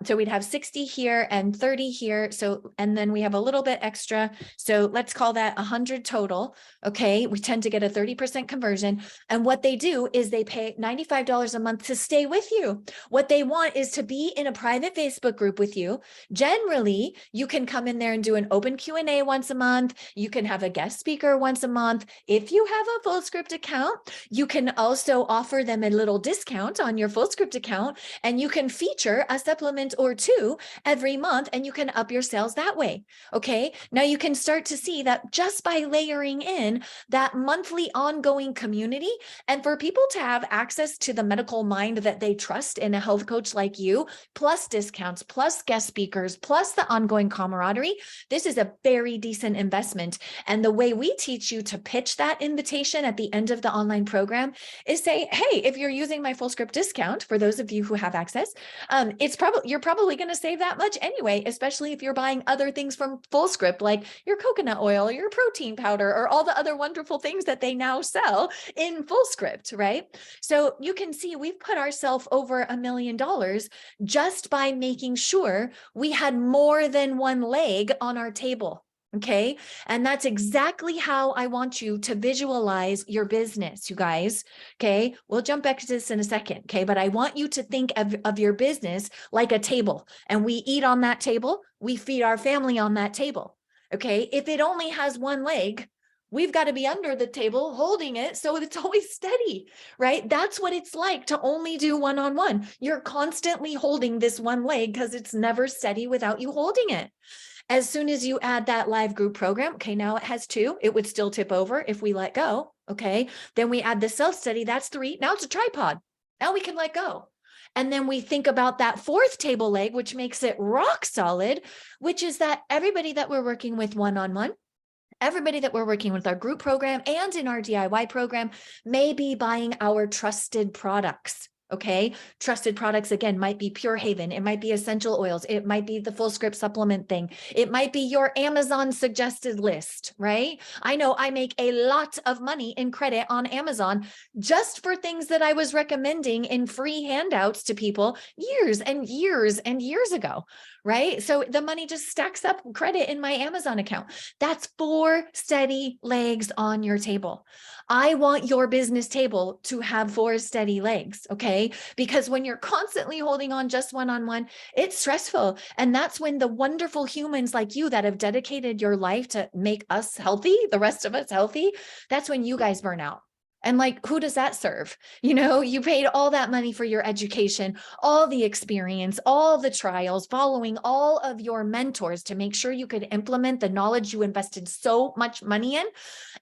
So we'd have 60 here and 30 here. So, and then we have a little bit extra. So let's call that 100 total. Okay. We tend to get a 30% conversion. And what they do is they pay $95 a month to stay with you. What they want is to be in a private Facebook group with you. Generally, you can come in there and do an open Q&A once a month. You can have a guest speaker once a month. If you have a full script account, you can also offer them a little discount on your full script account, and you can feature a supplement or 2 every month, and you can up your sales that way. Okay. Now you can start to see that just by layering in that monthly ongoing community, and for people to have access to the medical mind that they trust in a health coach like you, plus discounts, plus guest speakers, plus the ongoing camaraderie, this is a very decent investment. And the way we teach you to pitch that invitation at the end of the online program is say, hey, if you're using my full script discount, for those of you who have access, you're probably going to save that much anyway, especially if you're buying other things from Full Script, like your coconut oil, or your protein powder, or all the other wonderful things that they now sell in Full Script, right? So you can see we've put ourselves over $1 million just by making sure we had more than one leg on our table. Okay. And that's exactly how I want you to visualize your business, you guys. Okay. We'll jump back to this in a second. Okay. But I want you to think of your business like a table, and we eat on that table. We feed our family on that table. Okay. If it only has one leg, we've got to be under the table holding it so it's always steady, right? That's what it's like to only do one-on-one. You're constantly holding this one leg because it's never steady without you holding it. As soon as you add that live group program, okay, now it has 2, it would still tip over if we let go. Okay. Then we add the self-study, that's 3. Now it's a tripod. Now we can let go. And then we think about that 4th table leg, which makes it rock solid, which is that everybody that we're working with one-on-one, everybody that we're working with our group program and in our DIY program may be buying our trusted products. Okay. Trusted products, again, might be Pure Haven. It might be essential oils. It might be the full script supplement thing. It might be your Amazon suggested list, right? I know I make a lot of money in credit on Amazon just for things that I was recommending in free handouts to people years and years and years ago, right? So the money just stacks up credit in my Amazon account. That's 4 steady legs on your table. I want your business table to have 4 steady legs, okay? Because when you're constantly holding on just one-on-one, it's stressful. And that's when the wonderful humans like you that have dedicated your life to make us healthy, the rest of us healthy, that's when you guys burn out. And like, who does that serve? You know, you paid all that money for your education, all the experience, all the trials, following all of your mentors to make sure you could implement the knowledge you invested so much money in.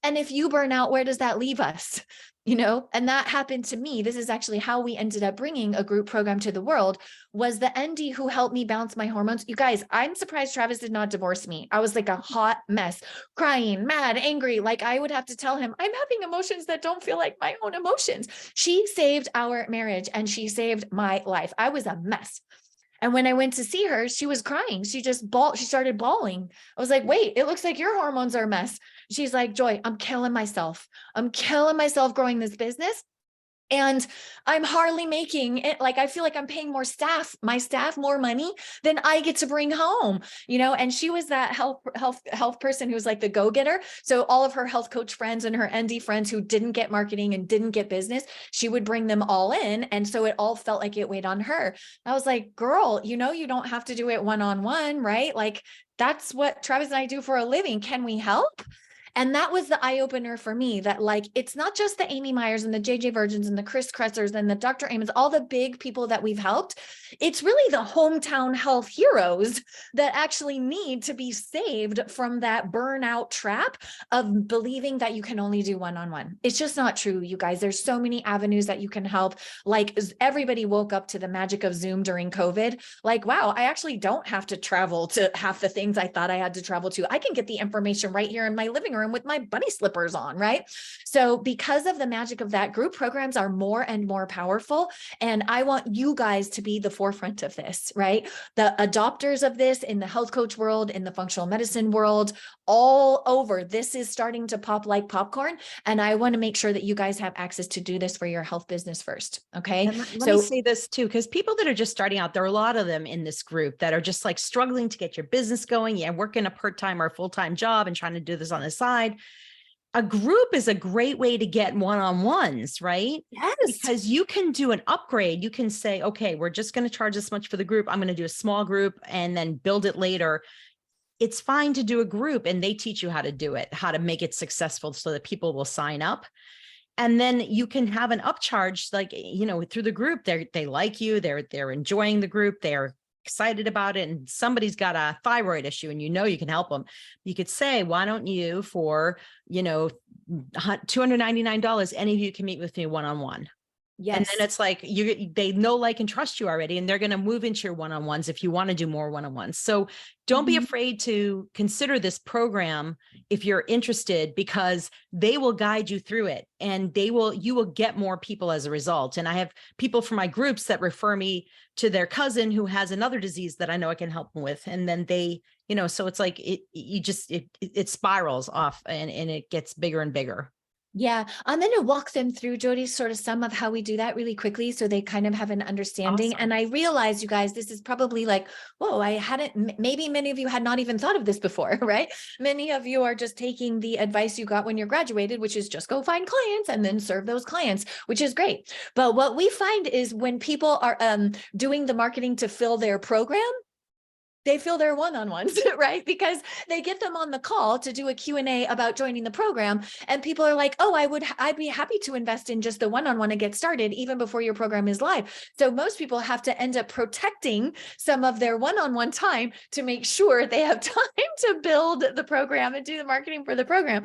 And if you burn out, where does that leave us? You know, and that happened to me. This is actually how we ended up bringing a group program to the world, was the ND who helped me balance my hormones. You guys, I'm surprised Travis did not divorce me. I was like a hot mess, crying, mad, angry. Like I would have to tell him, I'm having emotions that don't feel like my own emotions. She saved our marriage and she saved my life. I was a mess. And when I went to see her, she was crying. She started bawling. I was like, wait, it looks like your hormones are a mess. She's like, Joy, I'm killing myself. I'm killing myself growing this business. And I'm hardly making it. Like, I feel like I'm paying my staff more money than I get to bring home, you know? And she was that health person who was like the go-getter. So all of her health coach friends and her ND friends who didn't get marketing and didn't get business, she would bring them all in. And so it all felt like it weighed on her. I was like, girl, you know, you don't have to do it one-on-one, right? Like, that's what Travis and I do for a living. Can we help? And that was the eye opener for me, that like, it's not just the Amy Meyers and the JJ Virgins and the Chris Kressers and the Dr. Amons, all the big people that we've helped. It's really the hometown health heroes that actually need to be saved from that burnout trap of believing that you can only do one-on-one. It's just not true, you guys. There's so many avenues that you can help. Like, everybody woke up to the magic of Zoom during COVID. Like, wow, I actually don't have to travel to half the things I thought I had to travel to. I can get the information right here in my living room with my bunny slippers on, right? So because of the magic of that, group programs are more and more powerful. And I want you guys to be the forefront of this, right? The adopters of this in the health coach world, in the functional medicine world, all over. This is starting to pop like popcorn. And I want to make sure that you guys have access to do this for your health business first. Okay. And let me say this too, because people that are just starting out, there are a lot of them in this group that are just like struggling to get your business going. Yeah, working a part-time or a full-time job and trying to do this on the side. A group is a great way to get one-on-ones, right? Yes. Because you can do an upgrade. You can say, okay, we're just going to charge this much for the group. I'm going to do a small group and then build it later. It's fine to do a group, and they teach you how to do it, how to make it successful so that people will sign up. And then you can have an upcharge, like, you know, through the group. They like you, they're enjoying the group, they're excited about it, and somebody's got a thyroid issue and you know you can help them. You could say, why don't you, for, you know, $299, any of you can meet with me one-on-one. Yes. And then it's like they know, like, and trust you already, and they're going to move into your one-on-ones if you want to do more one-on-ones. So don't be afraid to consider this program if you're interested, because they will guide you through it, and you will get more people as a result. And I have people from my groups that refer me to their cousin who has another disease that I know I can help them with. And then they, you know, so it's like it spirals off, and it gets bigger and bigger. Yeah, I'm going to walk them through, Jody, sort of some of how we do that really quickly so they kind of have an understanding. Awesome. And I realize, you guys, this is probably like, whoa, I hadn't, maybe many of you had not even thought of this before, right? Many of you are just taking the advice you got when you're graduated, which is just go find clients and then serve those clients, which is great. But what we find is when people are doing the marketing to fill their program, they fill their one-on-ones, right? Because they get them on the call to do a Q&A about joining the program. And people are like, oh, I'd be happy to invest in just the one-on-one and get started even before your program is live. So most people have to end up protecting some of their one-on-one time to make sure they have time to build the program and do the marketing for the program.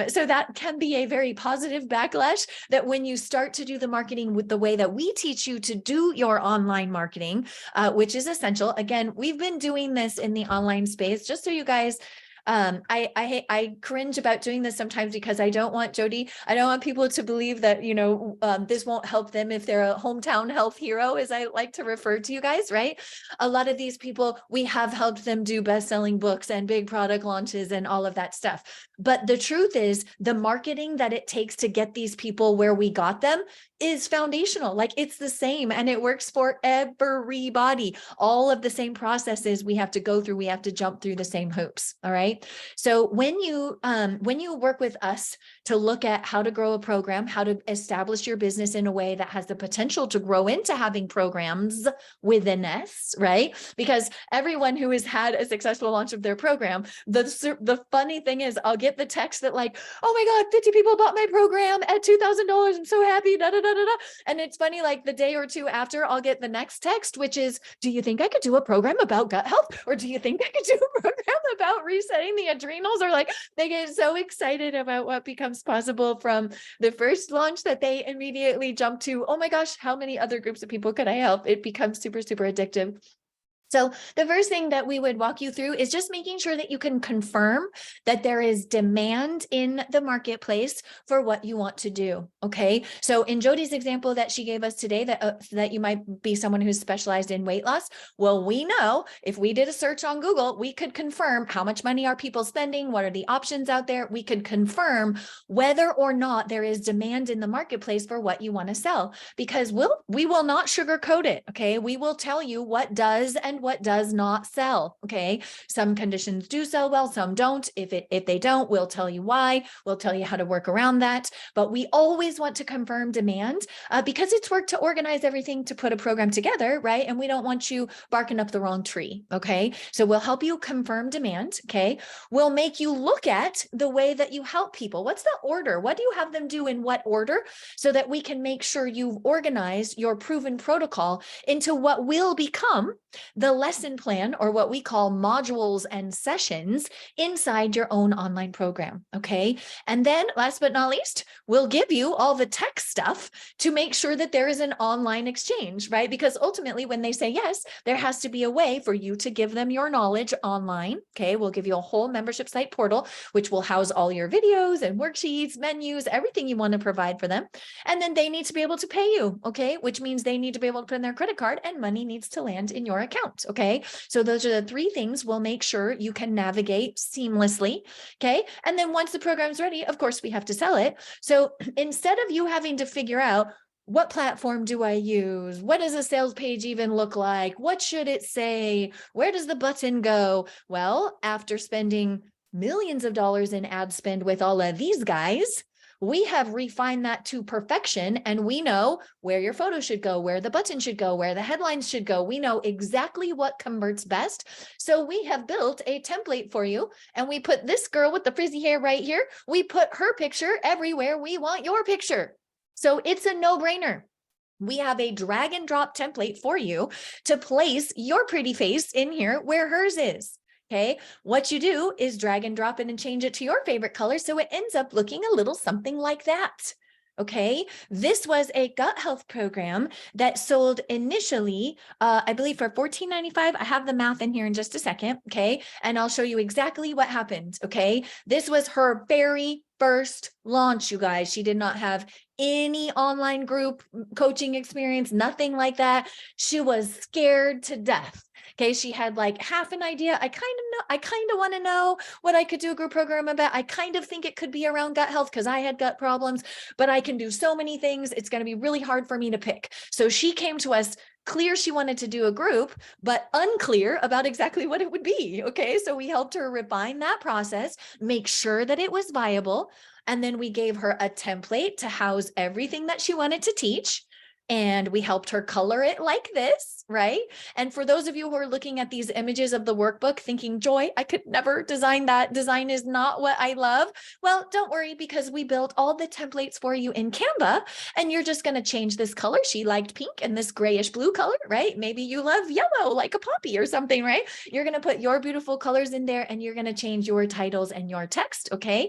So that can be a very positive backlash, that when you start to do the marketing with the way that we teach you to do your online marketing, which is essential. Again, we've been doing this in the online space, just so you guys, I cringe about doing this sometimes, because I don't want, Jody, I don't want people to believe that, you know, this won't help them if they're a hometown health hero, as I like to refer to you guys, right? A lot of these people, we have helped them do best-selling books and big product launches and all of that stuff. But the truth is, the marketing that it takes to get these people where we got them is foundational. Like, it's the same, and it works for everybody. All of the same processes we have to go through. We have to jump through the same hoops. All right. right? So when you work with us to look at how to grow a program, how to establish your business in a way that has the potential to grow into having programs with an S, right? Because everyone who has had a successful launch of their program, the funny thing is I'll get the text that like, oh my God, 50 people bought my program at $2,000. I'm so happy, da, da, da, da, da. And it's funny, like the day or two after, I'll get the next text, which is, do you think I could do a program about gut health? Or do you think I could do a program about resetting the adrenals? Or like, they get so excited about what becomes possible from the first launch that they immediately jump to, oh my gosh, how many other groups of people could I help? It becomes super, super addictive. So the first thing that we would walk you through is just making sure that you can confirm that there is demand in the marketplace for what you want to do. Okay. So in Jody's example that she gave us today, that you might be someone who's specialized in weight loss. Well, we know if we did a search on Google, we could confirm how much money are people spending? What are the options out there? We could confirm whether or not there is demand in the marketplace for what you want to sell, because we will not sugarcoat it. Okay. We will tell you what does and what does not sell. Okay. Some conditions do sell well, some don't. If they don't, we'll tell you why. We'll tell you how to work around that. But we always want to confirm demand because it's work to organize everything to put a program together, right? And we don't want you barking up the wrong tree. Okay. So we'll help you confirm demand. Okay. We'll make you look at the way that you help people. What's the order? What do you have them do in what order, so that we can make sure you've organized your proven protocol into what will become the lesson plan, or what we call modules and sessions inside your own online program. Okay. And then last but not least, we'll give you all the tech stuff to make sure that there is an online exchange, right? Because ultimately when they say yes, there has to be a way for you to give them your knowledge online. Okay. We'll give you a whole membership site portal, which will house all your videos and worksheets, menus, everything you want to provide for them. And then they need to be able to pay you. Okay. Which means they need to be able to put in their credit card, and money needs to land in your account. Okay. So those are the three things we'll make sure you can navigate seamlessly. Okay. And then once the program's ready, of course, we have to sell it. So instead of you having to figure out, what platform do I use? What does a sales page even look like? What should it say? Where does the button go? Well, after spending millions of dollars in ad spend with all of these guys, we have refined that to perfection, and we know where your photo should go, where the button should go, where the headlines should go. We know exactly what converts best. So we have built a template for you, and we put this girl with the frizzy hair right here. We put her picture everywhere we want your picture. So it's a no-brainer. We have a drag and drop template for you to place your pretty face in here where hers is. Okay, what you do is drag and drop it and change it to your favorite color, so it ends up looking a little something like that. Okay, this was a gut health program that sold initially, I believe for $14.95. I have the math in here in just a second. Okay, and I'll show you exactly what happened. Okay, this was her very first launch, you guys. She did not have any online group coaching experience, nothing like that. She was scared to death. Okay, she had like half an idea. I kind of want to know what I could do a group program about. I kind of think it could be around gut health because I had gut problems, but I can do so many things. It's going to be really hard for me to pick. So she came to us clear she wanted to do a group, but unclear about exactly what it would be. Okay, so we helped her refine that process, make sure that it was viable. And then we gave her a template to house everything that she wanted to teach. And we helped her color it like this, right? And for those of you who are looking at these images of the workbook thinking, Joy, I could never design that. Design is not what I love. Well, don't worry, because we built all the templates for you in Canva, and you're just going to change this color. She liked pink and this grayish blue color, right? Maybe you love yellow like a poppy or something, right? You're going to put your beautiful colors in there, and you're going to change your titles and your text, okay?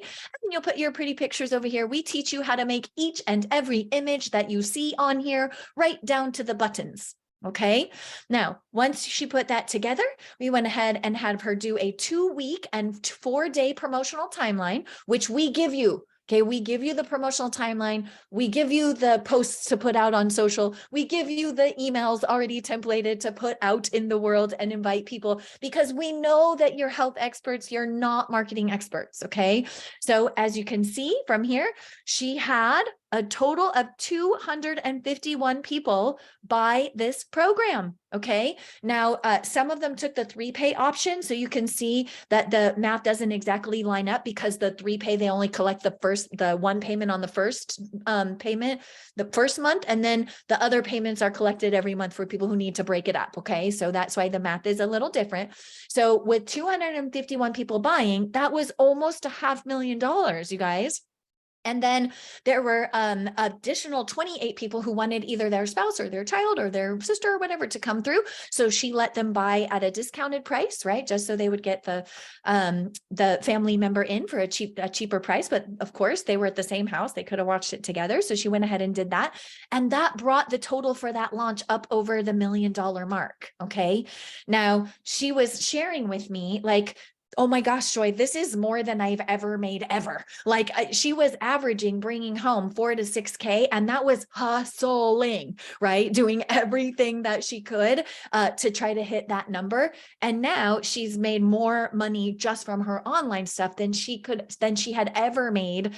And you'll put your pretty pictures over here. We teach you how to make each and every image that you see on here, right down to the buttons. Okay. Now, once she put that together, we went ahead and had her do a 2-week and 4-day promotional timeline, which we give you. Okay, we give you the promotional timeline. We give you the posts to put out on social. We give you the emails already templated to put out in the world and invite people, because we know that you're health experts. You're not marketing experts. Okay, so as you can see from here, she had a total of 251 people buy this program. Okay. Now, some of them took the 3-pay option. So you can see that the math doesn't exactly line up, because the 3-pay, they only collect the one payment on the first payment, the first month. And then the other payments are collected every month for people who need to break it up. Okay. So that's why the math is a little different. So with 251 people buying, that was almost $500,000, you guys. And then there were additional 28 people who wanted either their spouse or their child or their sister or whatever to come through. So she let them buy at a discounted price, right? Just so they would get the family member in for a cheaper price. But of course, they were at the same house. They could have watched it together. So she went ahead and did that. And that brought the total for that launch up over the $1 million mark. Okay. Now, she was sharing with me, like, oh my gosh, Joy, this is more than I've ever made ever. Like, she was averaging bringing home 4 to 6K, and that was hustling, right? Doing everything that she could to try to hit that number. And now she's made more money just from her online stuff than she had ever made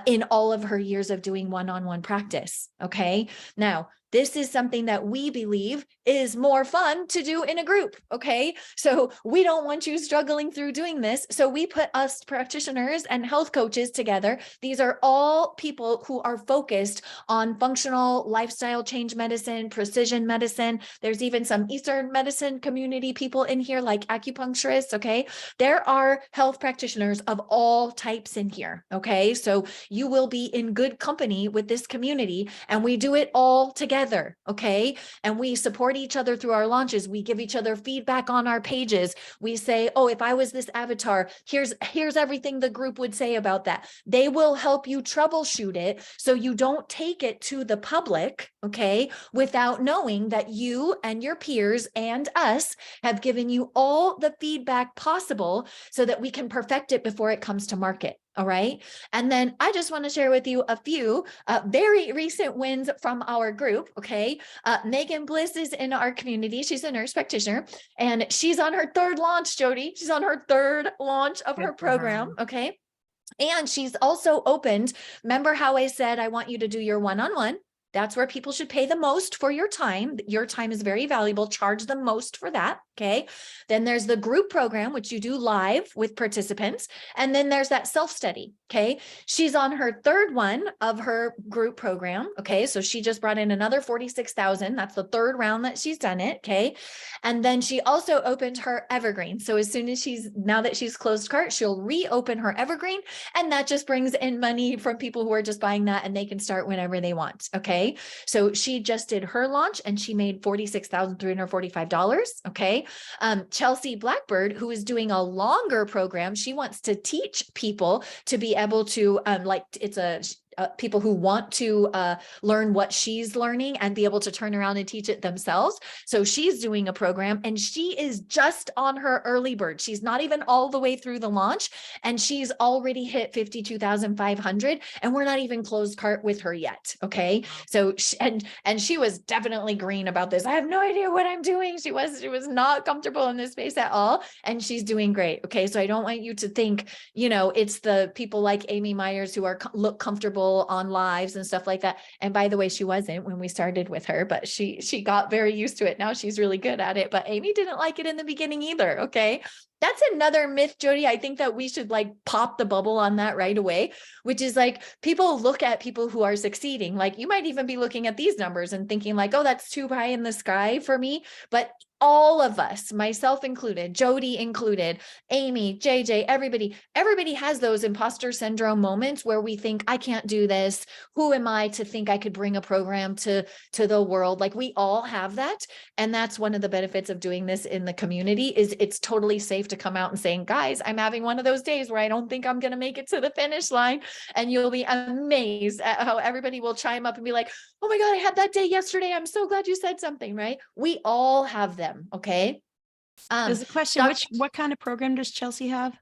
in all of her years of doing one-on-one practice. Okay. Now, this is something that we believe is more fun to do in a group. Okay. So we don't want you struggling through doing this. So we put us practitioners and health coaches together. These are all people who are focused on functional lifestyle change medicine, precision medicine. There's even some Eastern medicine community people in here, like acupuncturists. Okay. There are health practitioners of all types in here. Okay. So you will be in good company with this community, and we do it all together. Okay. And we support each other through our launches. We give each other feedback on our pages. We say, oh, if I was this avatar, here's everything the group would say about that. They will help you troubleshoot it so you don't take it to the public, okay, without knowing that you and your peers and us have given you all the feedback possible so that we can perfect it before it comes to market. All right. And then I just want to share with you a few very recent wins from our group. Okay. Megan Bliss is in our community. She's a nurse practitioner, and she's on her 3rd launch, Jody. She's on her 3rd launch of her program. Okay. And she's also opened. Remember how I said, I want you to do your one-on-one? That's where people should pay the most for your time. Your time is very valuable. Charge the most for that. Okay. Then there's the group program, which you do live with participants. And then there's that self-study. Okay. She's on her 3rd one of her group program. Okay. So she just brought in another 46,000. That's the 3rd round that she's done it. Okay. And then she also opened her evergreen. So as soon as now that she's closed cart, she'll reopen her evergreen. And that just brings in money from people who are just buying that, and they can start whenever they want. Okay. So she just did her launch and she made $46,345. Okay. Chelsea Blackbird, who is doing a longer program, she wants to teach people to be able to, people who want to learn what she's learning and be able to turn around and teach it themselves. So she's doing a program, and she is just on her early bird. She's not even all the way through the launch, and she's already hit 52,500, and we're not even closed cart with her yet. Okay. So she was definitely green about this. I have no idea what I'm doing. She was not comfortable in this space at all, and she's doing great. Okay. So I don't want you to think, it's the people like Amy Myers who look comfortable on lives and stuff like that. And by the way, she wasn't when we started with her, but she got very used to it. Now she's really good at it, but Amy didn't like it in the beginning either. Okay. That's another myth, Jody. I think that we should pop the bubble on that right away, which is people look at people who are succeeding. Like, you might even be looking at these numbers and thinking oh, that's too high in the sky for me. But all of us, myself included, Jody included, Amy, JJ, everybody has those imposter syndrome moments where we think, I can't do this. Who am I to think I could bring a program to the world? We all have that. And that's one of the benefits of doing this in the community, is it's totally safe to come out and saying, guys, I'm having one of those days where I don't think I'm going to make it to the finish line. And you'll be amazed at how everybody will chime up and be like, oh my God, I had that day yesterday. I'm so glad you said something, right? We all have them. Okay. There's a question, what kind of program does Chelsea have?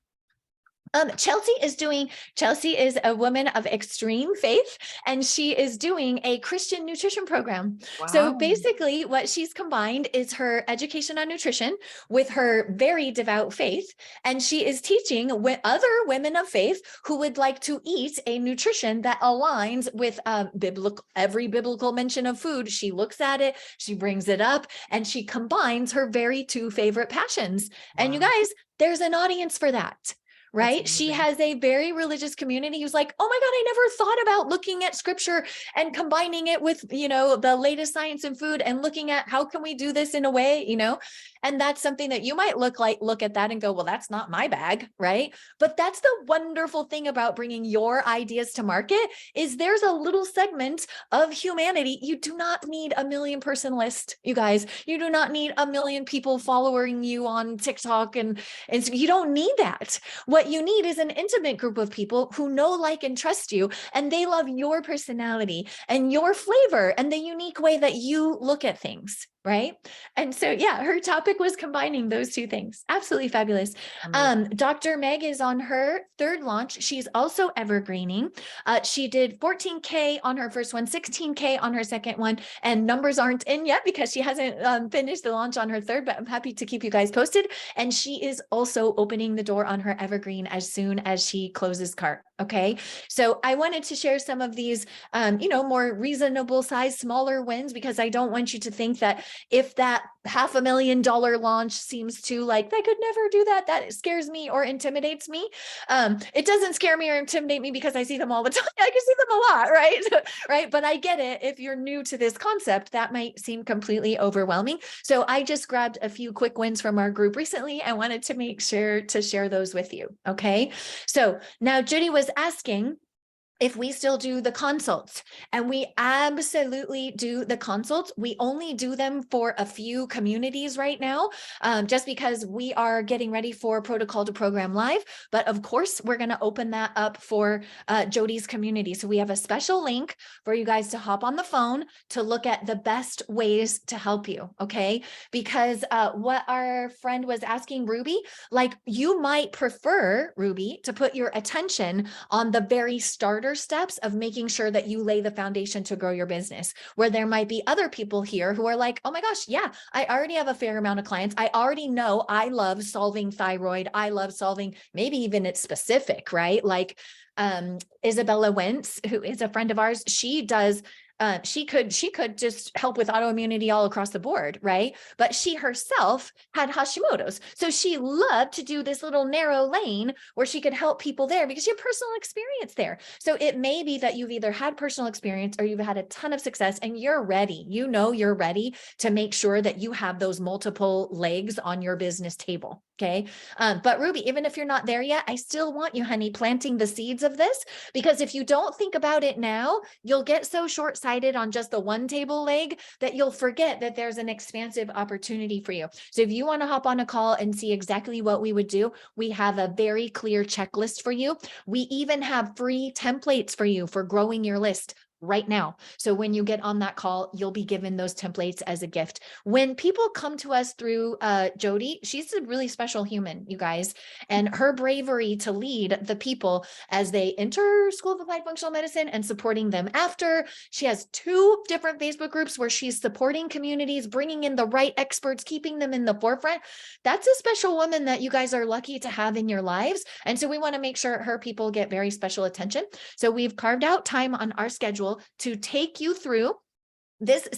Chelsea is a woman of extreme faith, and she is doing a Christian nutrition program. So Wow. basically what she's combined is her education on nutrition with her very devout faith. And she is teaching other women of faith who would like to eat a nutrition that aligns with every biblical mention of food. She looks at it, she brings it up, and she combines her very two favorite passions. And you Wow. guys, there's an audience for that. That's Right? She amazing. has a very religious community who's like, oh my God, I never thought about looking at scripture and combining it with, the latest science in food and looking at how can we do this in a way, and that's something that you might look at that and go, well, that's not my bag, right? But that's the wonderful thing about bringing your ideas to market is there's a little segment of humanity. You do not need a million person list, you guys. You do not need a million people following you on TikTok and you don't need that. What you need is an intimate group of people who know, like, and trust you, and they love your personality and your flavor and the unique way that you look at things. Right. And so, yeah, her topic was combining those two things. Absolutely fabulous. Amazing. Dr. Meg is on her third launch. She's also evergreening. She did 14K on her first one, 16K on her second one, and numbers aren't in yet because she hasn't finished the launch on her third, but I'm happy to keep you guys posted. And she is also opening the door on her evergreen as soon as she closes cart. Okay. So I wanted to share some of these, more reasonable size, smaller wins, because I don't want you to think that if that $500,000 launch seems too like, I could never do that, that scares me or intimidates me. It doesn't scare me or intimidate me because I see them all the time. I can see them a lot, right? Right. But I get it. If you're new to this concept, that might seem completely overwhelming. So I just grabbed a few quick wins from our group recently. I wanted to make sure to share those with you. Okay. So now Judy was asking if we still do the consults, and we absolutely do the consults. We only do them for a few communities right now, just because we are getting ready for Protocol to Program Live. But of course, we're going to open that up for Jody's community. So we have a special link for you guys to hop on the phone to look at the best ways to help you. Okay. Because what our friend was asking Ruby, like, you might prefer, Ruby, to put your attention on the very starter steps of making sure that you lay the foundation to grow your business, where there might be other people here who are like, oh my gosh, yeah, I already have a fair amount of clients. I already know I love solving thyroid. I love solving, maybe even it's specific, right? Like Isabella Wentz, who is a friend of ours, she does she could just help with autoimmunity all across the board, right? But she herself had Hashimoto's. So she loved to do this little narrow lane where she could help people there because she had personal experience there. So it may be that you've either had personal experience or you've had a ton of success and you're ready. You're ready to make sure that you have those multiple legs on your business table. Okay. But Ruby, even if you're not there yet, I still want you, honey, planting the seeds of this, because if you don't think about it now, you'll get so short-sighted on just the one table leg that you'll forget that there's an expansive opportunity for you. So if you want to hop on a call and see exactly what we would do, we have a very clear checklist for you. We even have free templates for you for growing your list right now. So when you get on that call, you'll be given those templates as a gift. When people come to us through Jody, she's a really special human, you guys, and her bravery to lead the people as they enter School of Applied Functional Medicine and supporting them after. She has 2 different Facebook groups where she's supporting communities, bringing in the right experts, keeping them in the forefront. That's a special woman that you guys are lucky to have in your lives. And so we want to make sure her people get very special attention. So we've carved out time on our schedule to take you through this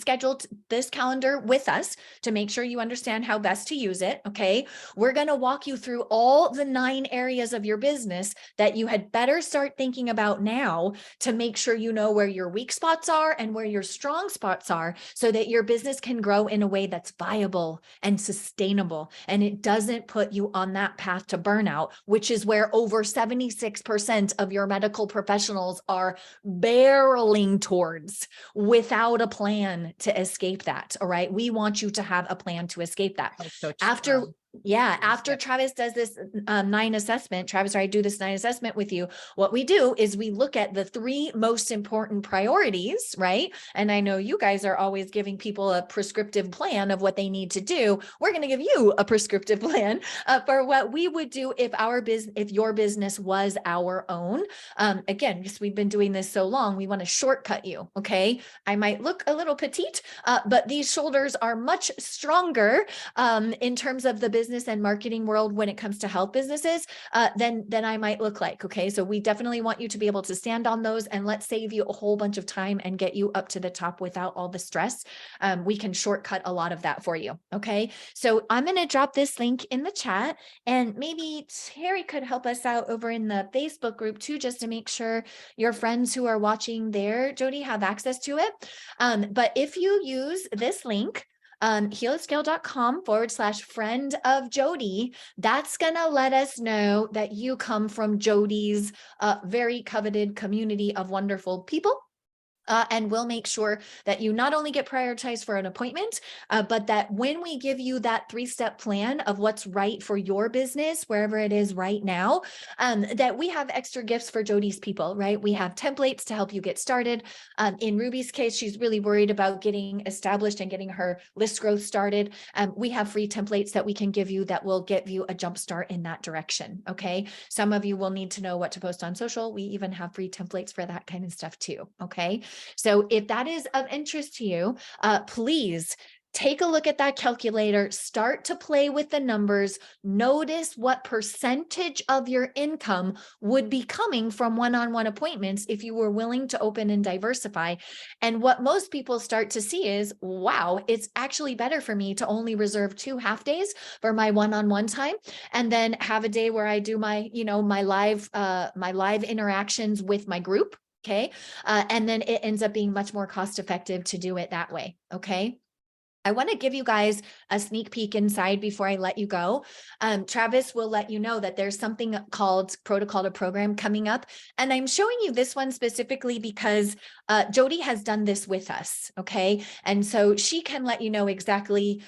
calendar with us to make sure you understand how best to use it. Okay. We're going to walk you through all the 9 areas of your business that you had better start thinking about now to make sure you know where your weak spots are and where your strong spots are so that your business can grow in a way that's viable and sustainable. And it doesn't put you on that path to burnout, which is where over 76% of your medical professionals are barreling towards without a plan to escape that. All right. We want you to have a plan to escape that. Health coach. After Yeah, These after steps. Travis does this 9 assessment, Travis or I do this 9 assessment with you, what we do is we look at the 3 most important priorities, right? And I know you guys are always giving people a prescriptive plan of what they need to do. We're going to give you a prescriptive plan for what we would do if if your business was our own. Again, because we've been doing this so long, we want to shortcut you. Okay, I might look a little petite, but these shoulders are much stronger in terms of the business and marketing world when it comes to health businesses than I might look like. Okay, so we definitely want you to be able to stand on those, and let's save you a whole bunch of time and get you up to the top without all the stress. We can shortcut a lot of that for you. Okay, so I'm going to drop this link in the chat, and maybe Terry could help us out over in the Facebook group too, just to make sure your friends who are watching there, Jody, have access to it. But if you use this link, healandscale.com/friend of Jody, that's going to let us know that you come from Jody's very coveted community of wonderful people. And we'll make sure that you not only get prioritized for an appointment, but that when we give you that 3-step plan of what's right for your business, wherever it is right now, that we have extra gifts for Jody's people, right? We have templates to help you get started. In Ruby's case, she's really worried about getting established and getting her list growth started. We have free templates that we can give you that will give you a jump start in that direction. Okay. Some of you will need to know what to post on social. We even have free templates for that kind of stuff too. Okay. So if that is of interest to you, please take a look at that calculator, start to play with the numbers, notice what percentage of your income would be coming from one-on-one appointments if you were willing to open and diversify. And what most people start to see is, wow, it's actually better for me to only reserve 2 half days for my one-on-one time, and then have a day where I do my, my live interactions with my group. Okay. And then it ends up being much more cost effective to do it that way. Okay. I want to give you guys a sneak peek inside before I let you go. Travis will let you know that there's something called Protocol to Program coming up. And I'm showing you this one specifically because Jody has done this with us. Okay. And so she can let you know exactly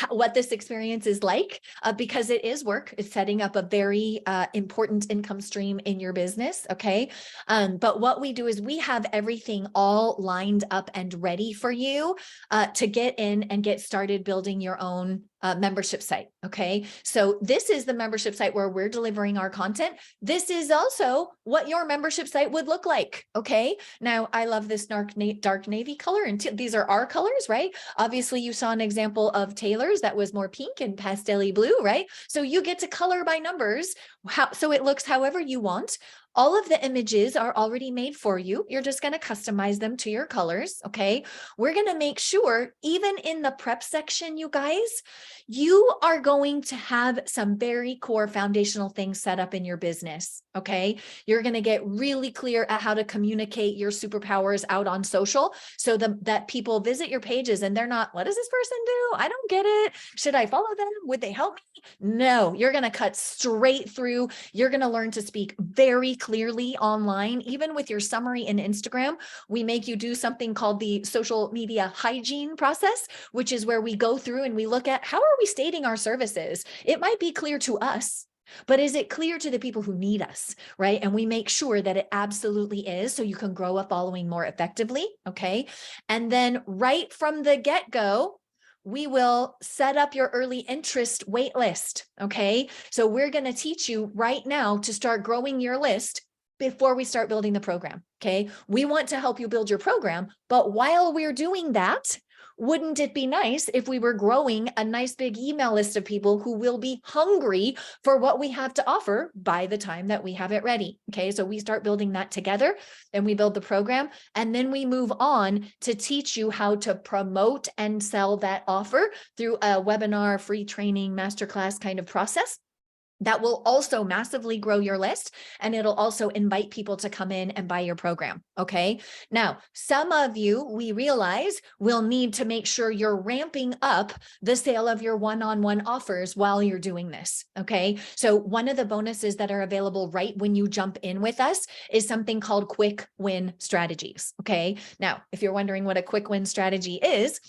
what this experience is like because it is work. It's setting up a very important income stream in your business. Okay. But what we do is we have everything all lined up and ready for you to get in and get started building your own membership site. Okay. So this is the membership site where we're delivering our content. This is also what your membership site would look like. Okay. Now I love this dark navy color, and these are our colors, right? Obviously you saw an example of Taylor's that was more pink and pastel-y blue, right? So you get to color by numbers, so it looks however you want. All of the images are already made for you. You're just going to customize them to your colors. Okay. We're going to make sure, even in the prep section, you guys, you are going to have some very core foundational things set up in your business. Okay. You're going to get really clear at how to communicate your superpowers out on social so that people visit your pages and they're not, what does this person do? I don't get it. Should I follow them? Would they help me? No, you're going to cut straight through. You're going to learn to speak very clearly online. Even with your summary in Instagram, we make you do something called the social media hygiene process, which is where we go through and we look at how are we stating our services? It might be clear to us, but is it clear to the people who need us, right? And we make sure that it absolutely is, so you can grow a following more effectively, okay? And then right from the get-go, we will set up your early interest wait list, okay? So we're going to teach you right now to start growing your list before we start building the program, okay? We want to help you build your program, but while we're doing that, wouldn't it be nice if we were growing a nice big email list of people who will be hungry for what we have to offer by the time that we have it ready? Okay, so we start building that together, then we build the program, and then we move on to teach you how to promote and sell that offer through a webinar, free training, masterclass kind of process. That will also massively grow your list, and it'll also invite people to come in and buy your program. Okay. Now, some of you, we realize, will need to make sure you're ramping up the sale of your one-on-one offers while you're doing this. Okay. So one of the bonuses that are available right when you jump in with us is something called quick win strategies. Okay. Now, if you're wondering what a quick win strategy is,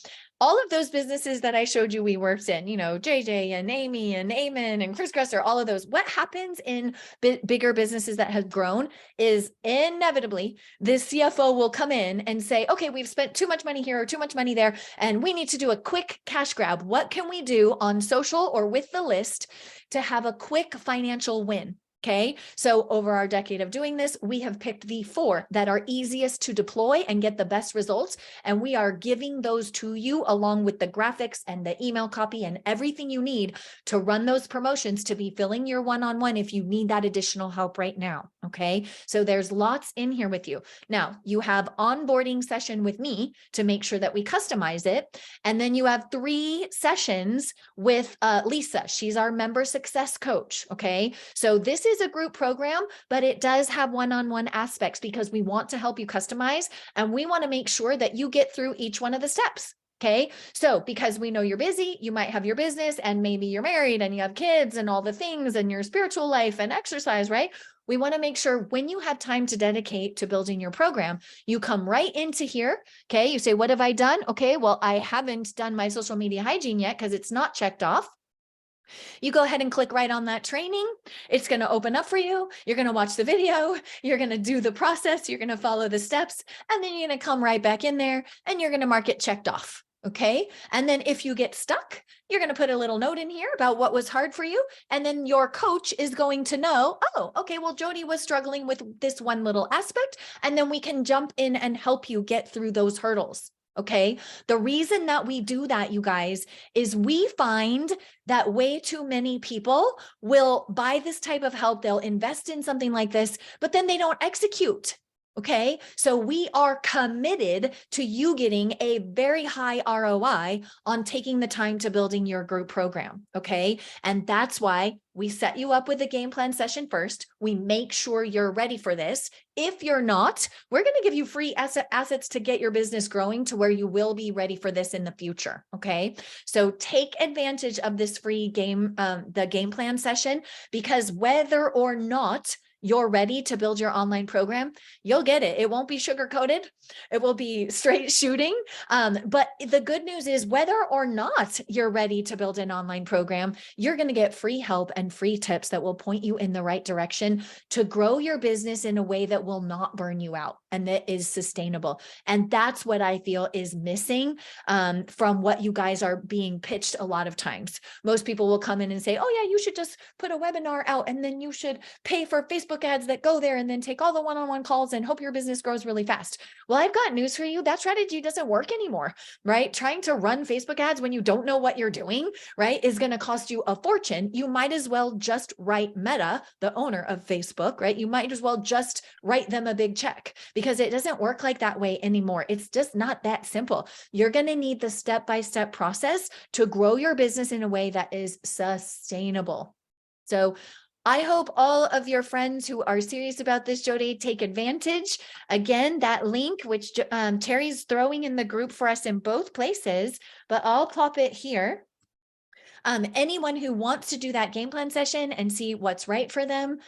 all of those businesses that I showed you we worked in, you know, JJ and Amy and Eamon and Chris Gresser, all of those, what happens in bigger businesses that have grown is inevitably the CFO will come in and say, okay, we've spent too much money here or too much money there, and we need to do a quick cash grab. What can we do on social or with the list to have a quick financial win? Okay, so over our decade of doing this, we have picked the 4 that are easiest to deploy and get the best results. And we are giving those to you along with the graphics and the email copy and everything you need to run those promotions, to be filling your one-on-one if you need that additional help right now. Okay, so there's lots in here with you. Now you have onboarding session with me to make sure that we customize it. And then you have 3 sessions with Lisa. She's our member success coach. Okay, so this is a group program, but it does have one-on-one aspects because we want to help you customize, and we want to make sure that you get through each one of the steps. Okay, so because we know you're busy, you might have your business and maybe you're married and you have kids and all the things and your spiritual life and exercise, right? We want to make sure when you have time to dedicate to building your program, you come right into here. Okay, you say, what have I done? Okay, well, I haven't done my social media hygiene yet because it's not checked off. You go ahead and click right on that training. It's going to open up for you. You're going to watch the video. You're going to do the process. You're going to follow the steps. And then you're going to come right back in there and you're going to mark it checked off. Okay. And then if you get stuck, you're going to put a little note in here about what was hard for you. And then your coach is going to know, oh, okay, well, Jody was struggling with this one little aspect. And then we can jump in and help you get through those hurdles. Okay. The reason that we do that, you guys, is we find that way too many people will buy this type of help. They'll invest in something like this, but then they don't execute. Okay. So we are committed to you getting a very high ROI on taking the time to building your group program. Okay. And that's why we set you up with a game plan session first. We make sure you're ready for this. If you're not, we're going to give you free assets to get your business growing to where you will be ready for this in the future. Okay. So take advantage of this free the game plan session, because whether or not you're ready to build your online program, you'll get it. It won't be sugar coated. It will be straight shooting. But the good news is, whether or not you're ready to build an online program, you're going to get free help and free tips that will point you in the right direction to grow your business in a way that will not burn you out and that is sustainable. And that's what I feel is missing from what you guys are being pitched a lot of times. Most people will come in and say, oh yeah, you should just put a webinar out and then you should pay for Facebook ads that go there and then take all the one-on-one calls and hope your business grows really fast. Well, I've got news for you. That strategy doesn't work anymore, right? Trying to run Facebook ads when you don't know what you're doing, right, is going to cost you a fortune. You might as well just write Meta, the owner of Facebook, right? You might as well just write them a big check, because it doesn't work like that way anymore. It's just not that simple. You're going to need the step-by-step process to grow your business in a way that is sustainable. So I hope all of your friends who are serious about this, Jody, take advantage. Again, that link, which Terry's throwing in the group for us in both places, but I'll pop it here. Anyone who wants to do that game plan session and see what's right for them,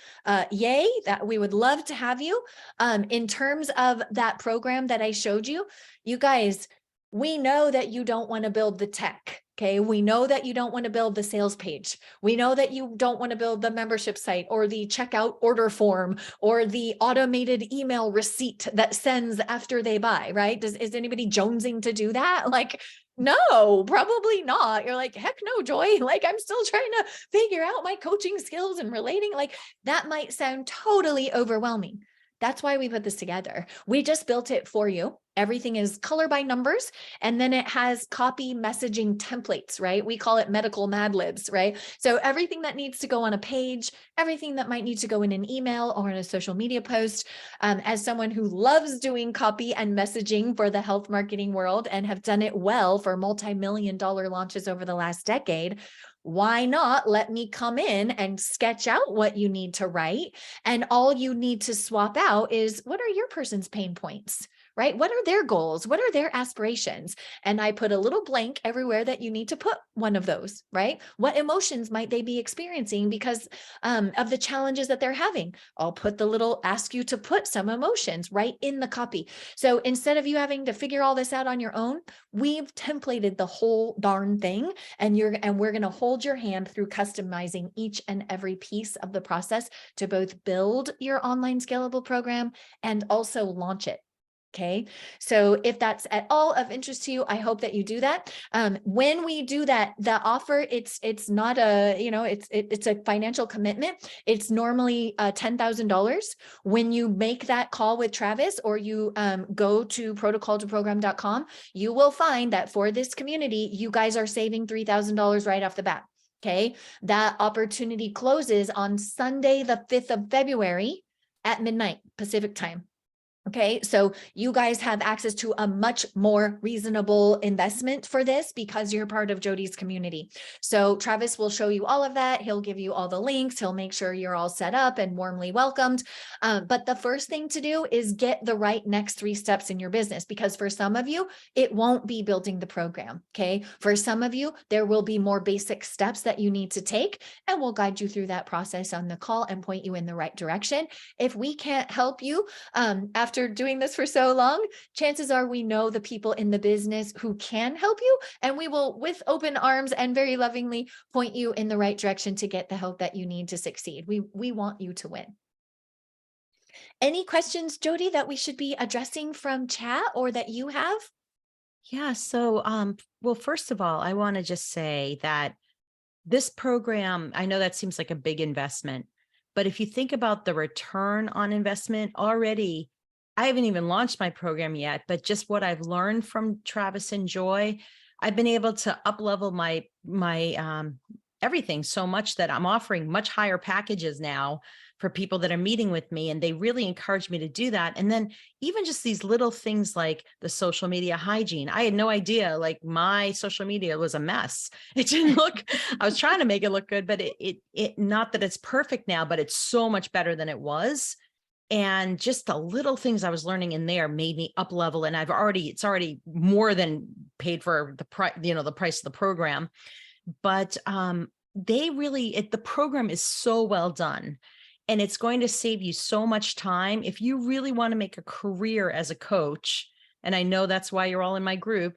yay, that we would love to have you. In terms of that program that I showed you, you guys, we know that you don't want to build the tech. Okay. We know that you don't want to build the sales page. We know that you don't want to build the membership site or the checkout order form or the automated email receipt that sends after they buy, right? Is anybody jonesing to do that? Like, no, probably not. You're like, heck no, Joy. Like, I'm still trying to figure out my coaching skills and relating. Like, that might sound totally overwhelming. That's why we put this together. We just built it for you. Everything is color by numbers, and then it has copy messaging templates, right? We call it medical Mad Libs, right? So everything that needs to go on a page, everything that might need to go in an email or in a social media post. As someone who loves doing copy and messaging for the health marketing world and have done it well for multi-million-dollar launches over the last decade, why not let me come in and sketch out what you need to write? And all you need to swap out is, what are your person's pain points? right? What are their goals? What are their aspirations? And I put a little blank everywhere that you need to put one of those, right? What emotions might they be experiencing because of the challenges that they're having? I'll put the little ask you to put some emotions right in the copy. So instead of you having to figure all this out on your own, we've templated the whole darn thing, and we're going to hold your hand through customizing each and every piece of the process to both build your online scalable program and also launch it. Okay. So if that's at all of interest to you, I hope that you do that. When we do that, the offer, it's not a, it's a financial commitment. It's normally $10,000. When you make that call with Travis, or you go to protocoltoprogram.com, you will find that for this community, you guys are saving $3,000 right off the bat. Okay. That opportunity closes on Sunday, the 5th of February at midnight Pacific time. Okay, so you guys have access to a much more reasonable investment for this because you're part of Jody's community. So Travis will show you all of that. He'll give you all the links. He'll make sure you're all set up and warmly welcomed. But the first thing to do is get the right next 3 steps in your business, because for some of you, it won't be building the program. Okay, for some of you, there will be more basic steps that you need to take, and we'll guide you through that process on the call and point you in the right direction. If we can't help you, after doing this for so long, chances are we know the people in the business who can help you, and we will, with open arms and very lovingly, point you in the right direction to get the help that you need to succeed. We want you to win. Any questions, Jody, that we should be addressing from chat or that you have? Yeah. So, well, first of all, I want to just say that this program, I know that seems like a big investment, but if you think about the return on investment already, I haven't even launched my program yet, but just what I've learned from Travis and Joy, I've been able to up level my everything so much that I'm offering much higher packages now for people that are meeting with me, and they really encourage me to do that. And then even just these little things like the social media hygiene, I had no idea, like my social media was a mess. It didn't look, I was trying to make it look good, but it not that it's perfect now, but it's so much better than it was. And just the little things I was learning in there made me up level. And it's already more than paid for the price, the price of the program. But the program is so well done, and it's going to save you so much time. If you really want to make a career as a coach, and I know that's why you're all in my group,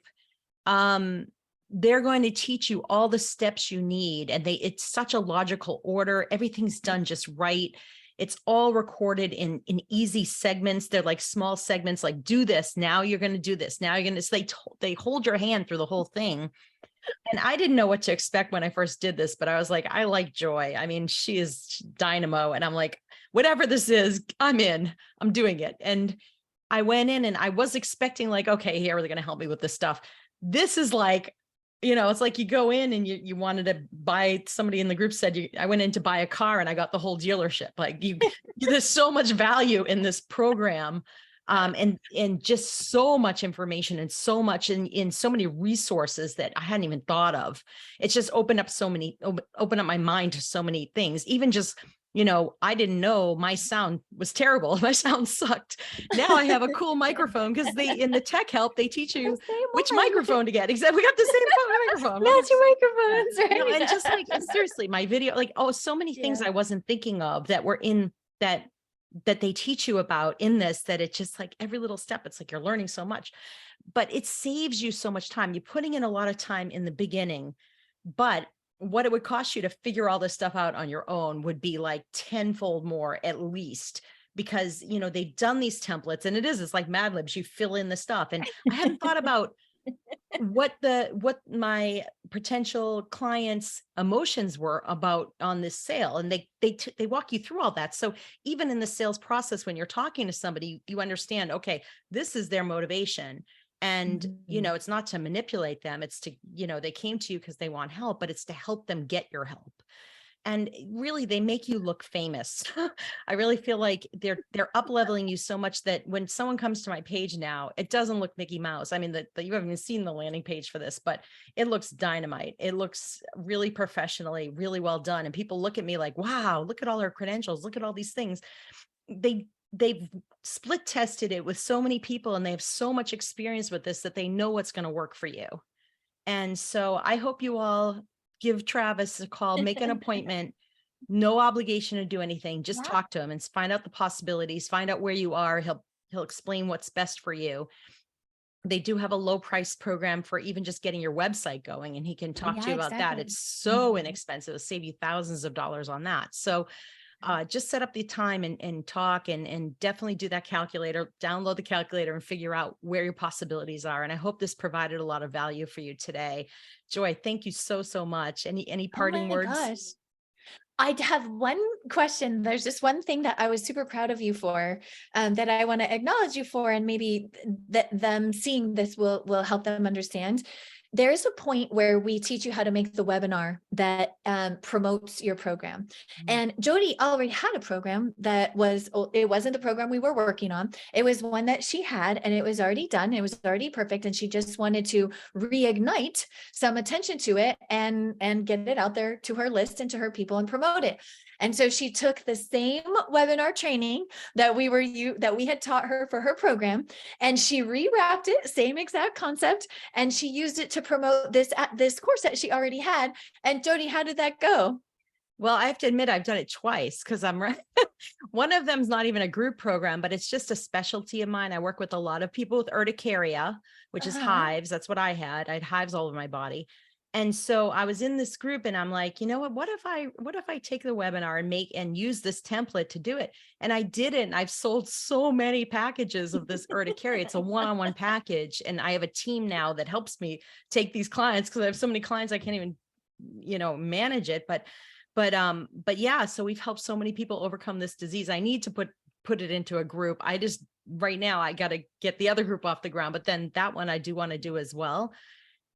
they're going to teach you all the steps you need. And it's such a logical order. Everything's done just right. It's all recorded in easy segments. They're like small segments, like do this. Now you're going to do this. Now you're going to, so they hold your hand through the whole thing. And I didn't know what to expect when I first did this, but I was like, I like Joy. I mean, she is dynamo. And I'm like, whatever this is, I'm in, I'm doing it. And I went in and I was expecting like, okay, here, they're going to help me with this stuff. This is like, it's like you go in and you wanted to buy, somebody in the group said, I went in to buy a car and I got the whole dealership. Like there's so much value in this program. And just so much information and so much in so many resources that I hadn't even thought of. It's just opened up my mind to so many things. Even just, I didn't know my sound was terrible. My sound sucked. Now I have a cool microphone because in the tech help, they teach you which microphone to get. Exactly. We got the same microphone. Matching microphones, right? And just like, seriously, my video, like, so many things I wasn't thinking of that were in that they teach you about in this, that it's just like every little step, it's like you're learning so much, but it saves you so much time. You're putting in a lot of time in the beginning, but what it would cost you to figure all this stuff out on your own would be like tenfold more at least, because, they've done these templates, and it's like Mad Libs, you fill in the stuff. And I hadn't thought about what my potential clients' emotions were about on this sale. And they walk you through all that. So even in the sales process, when you're talking to somebody, you understand, okay, this is their motivation. And, it's not to manipulate them. It's to, they came to you because they want help, but it's to help them get your help. And really, they make you look famous. I really feel like they're up leveling you so much that when someone comes to my page now, it doesn't look Mickey Mouse. I mean, you haven't even seen the landing page for this, but it looks dynamite. It looks really professionally, really well done. And people look at me like, wow, look at all her credentials. Look at all these things. they've split tested it with so many people and they have so much experience with this that they know what's going to work for you. And so I hope you all give Travis a call, make an appointment, no obligation to do anything. Just Yeah. talk to him and find out the possibilities, find out where you are. He'll explain what's best for you. They do have a low price program for even just getting your website going, and he can talk to Yeah, you about that. exactly. It's so Mhm. inexpensive. It'll save you thousands of dollars on that. So just set up the time and talk and definitely do that calculator, download the calculator and figure out where your possibilities are. And I hope this provided a lot of value for you today. Joy, thank you so, so much. Any Oh parting my words? gosh. I have one question. There's just one thing that I was super proud of you for, that I want to acknowledge you for, and maybe that them seeing this will help them understand. There's a point where we teach you how to make the webinar that promotes your program. Mm. And Jody already had a program that was, it wasn't the program we were working on. It was one that she had, and it was already done. It was already perfect. And she just wanted to reignite some attention to it and get it out there to her list and to her people and promote it. And so she took the same webinar training that we had taught her for her program, and she rewrapped it, same exact concept, and she used it to promote this course that she already had. And Jody, how did that go? Well, I have to admit, I've done it twice because I'm right. One of them's not even a group program, but it's just a specialty of mine. I work with a lot of people with urticaria, which is Uh-huh. hives. That's what I had. I had hives all over my body. And so I was in this group and I'm like, you know what if I take the webinar and make and use this template to do it? And I did it. And I've sold so many packages of this urticaria. It's a one-on-one package. And I have a team now that helps me take these clients because I have so many clients I can't even, manage it. But yeah, so we've helped so many people overcome this disease. I need to put it into a group. I just right now I got to get the other group off the ground, but then that one I do want to do as well.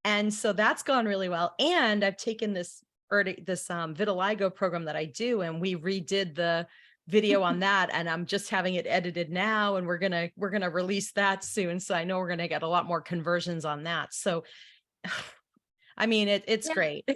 And so that's gone really well. And I've taken this vitiligo program that I do, and we redid the video on that, and I'm just having it edited now, and we're gonna release that soon. So I know we're gonna get a lot more conversions on that. So I mean, it's Yeah. great.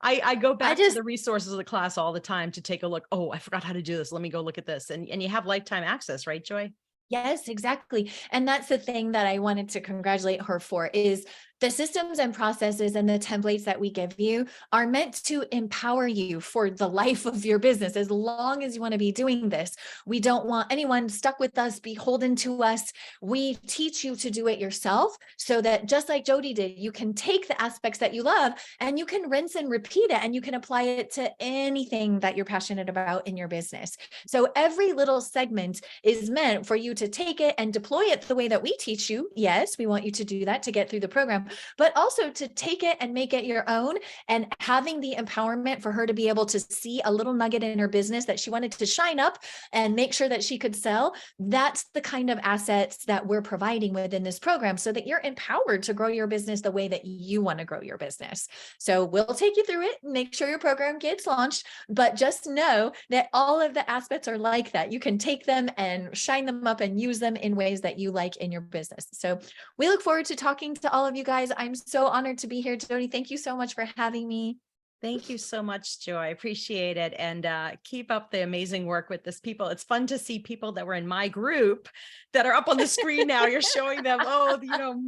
I go I back to just the resources of the class all the time to take a look. Oh, I forgot how to do this. Let me go look at this. And you have lifetime access, right, Joy? Yes, exactly. And that's the thing that I wanted to congratulate her for is the systems and processes and the templates that we give you are meant to empower you for the life of your business. As long as you want to be doing this, we don't want anyone stuck with us, beholden to us. We teach you to do it yourself so that just like Jody did, you can take the aspects that you love and you can rinse and repeat it and you can apply it to anything that you're passionate about in your business. So every little segment is meant for you to take it and deploy it the way that we teach you. Yes, we want you to do that to get through the program, but also to take it and make it your own, and having the empowerment for her to be able to see a little nugget in her business that she wanted to shine up and make sure that she could sell. That's the kind of assets that we're providing within this program so that you're empowered to grow your business the way that you want to grow your business. So we'll take you through it, make sure your program gets launched, but just know that all of the aspects are like that. You can take them and shine them up and use them in ways that you like in your business. So we look forward to talking to all of you guys. I'm so honored to be here, Jody. Thank you so much for having me. Thank you so much, Joy. I appreciate it. And keep up the amazing work with this people. It's fun to see people that were in my group that are up on the screen now. You're showing them, oh,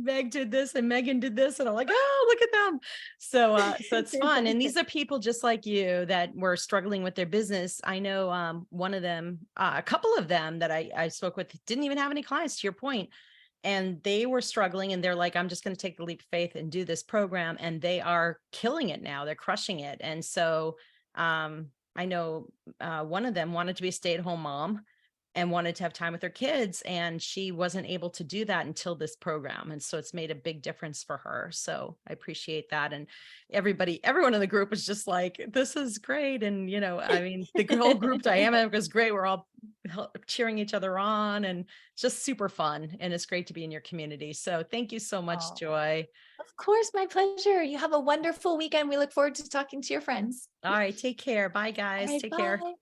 Meg did this and Megan did this. And I'm like, oh, look at them. So it's fun. And these are people just like you that were struggling with their business. I know one of them, a couple of them that I spoke with didn't even have any clients, to your point, and they were struggling and they're like, I'm just going to take the leap of faith and do this program. And they are killing it now. They're crushing it. And so I know one of them wanted to be a stay-at-home mom and wanted to have time with her kids, and she wasn't able to do that until this program. And so it's made a big difference for her. So I appreciate that. And everyone in the group was just like, this is great. And, I mean, the whole group dynamic was great. We're all cheering each other on, and it's just super fun. And it's great to be in your community. So thank you so much, Oh, Joy. of course, my pleasure. You have a wonderful weekend. We look forward to talking to your friends. All right. Take care. Bye, All guys. right, Take care. bye.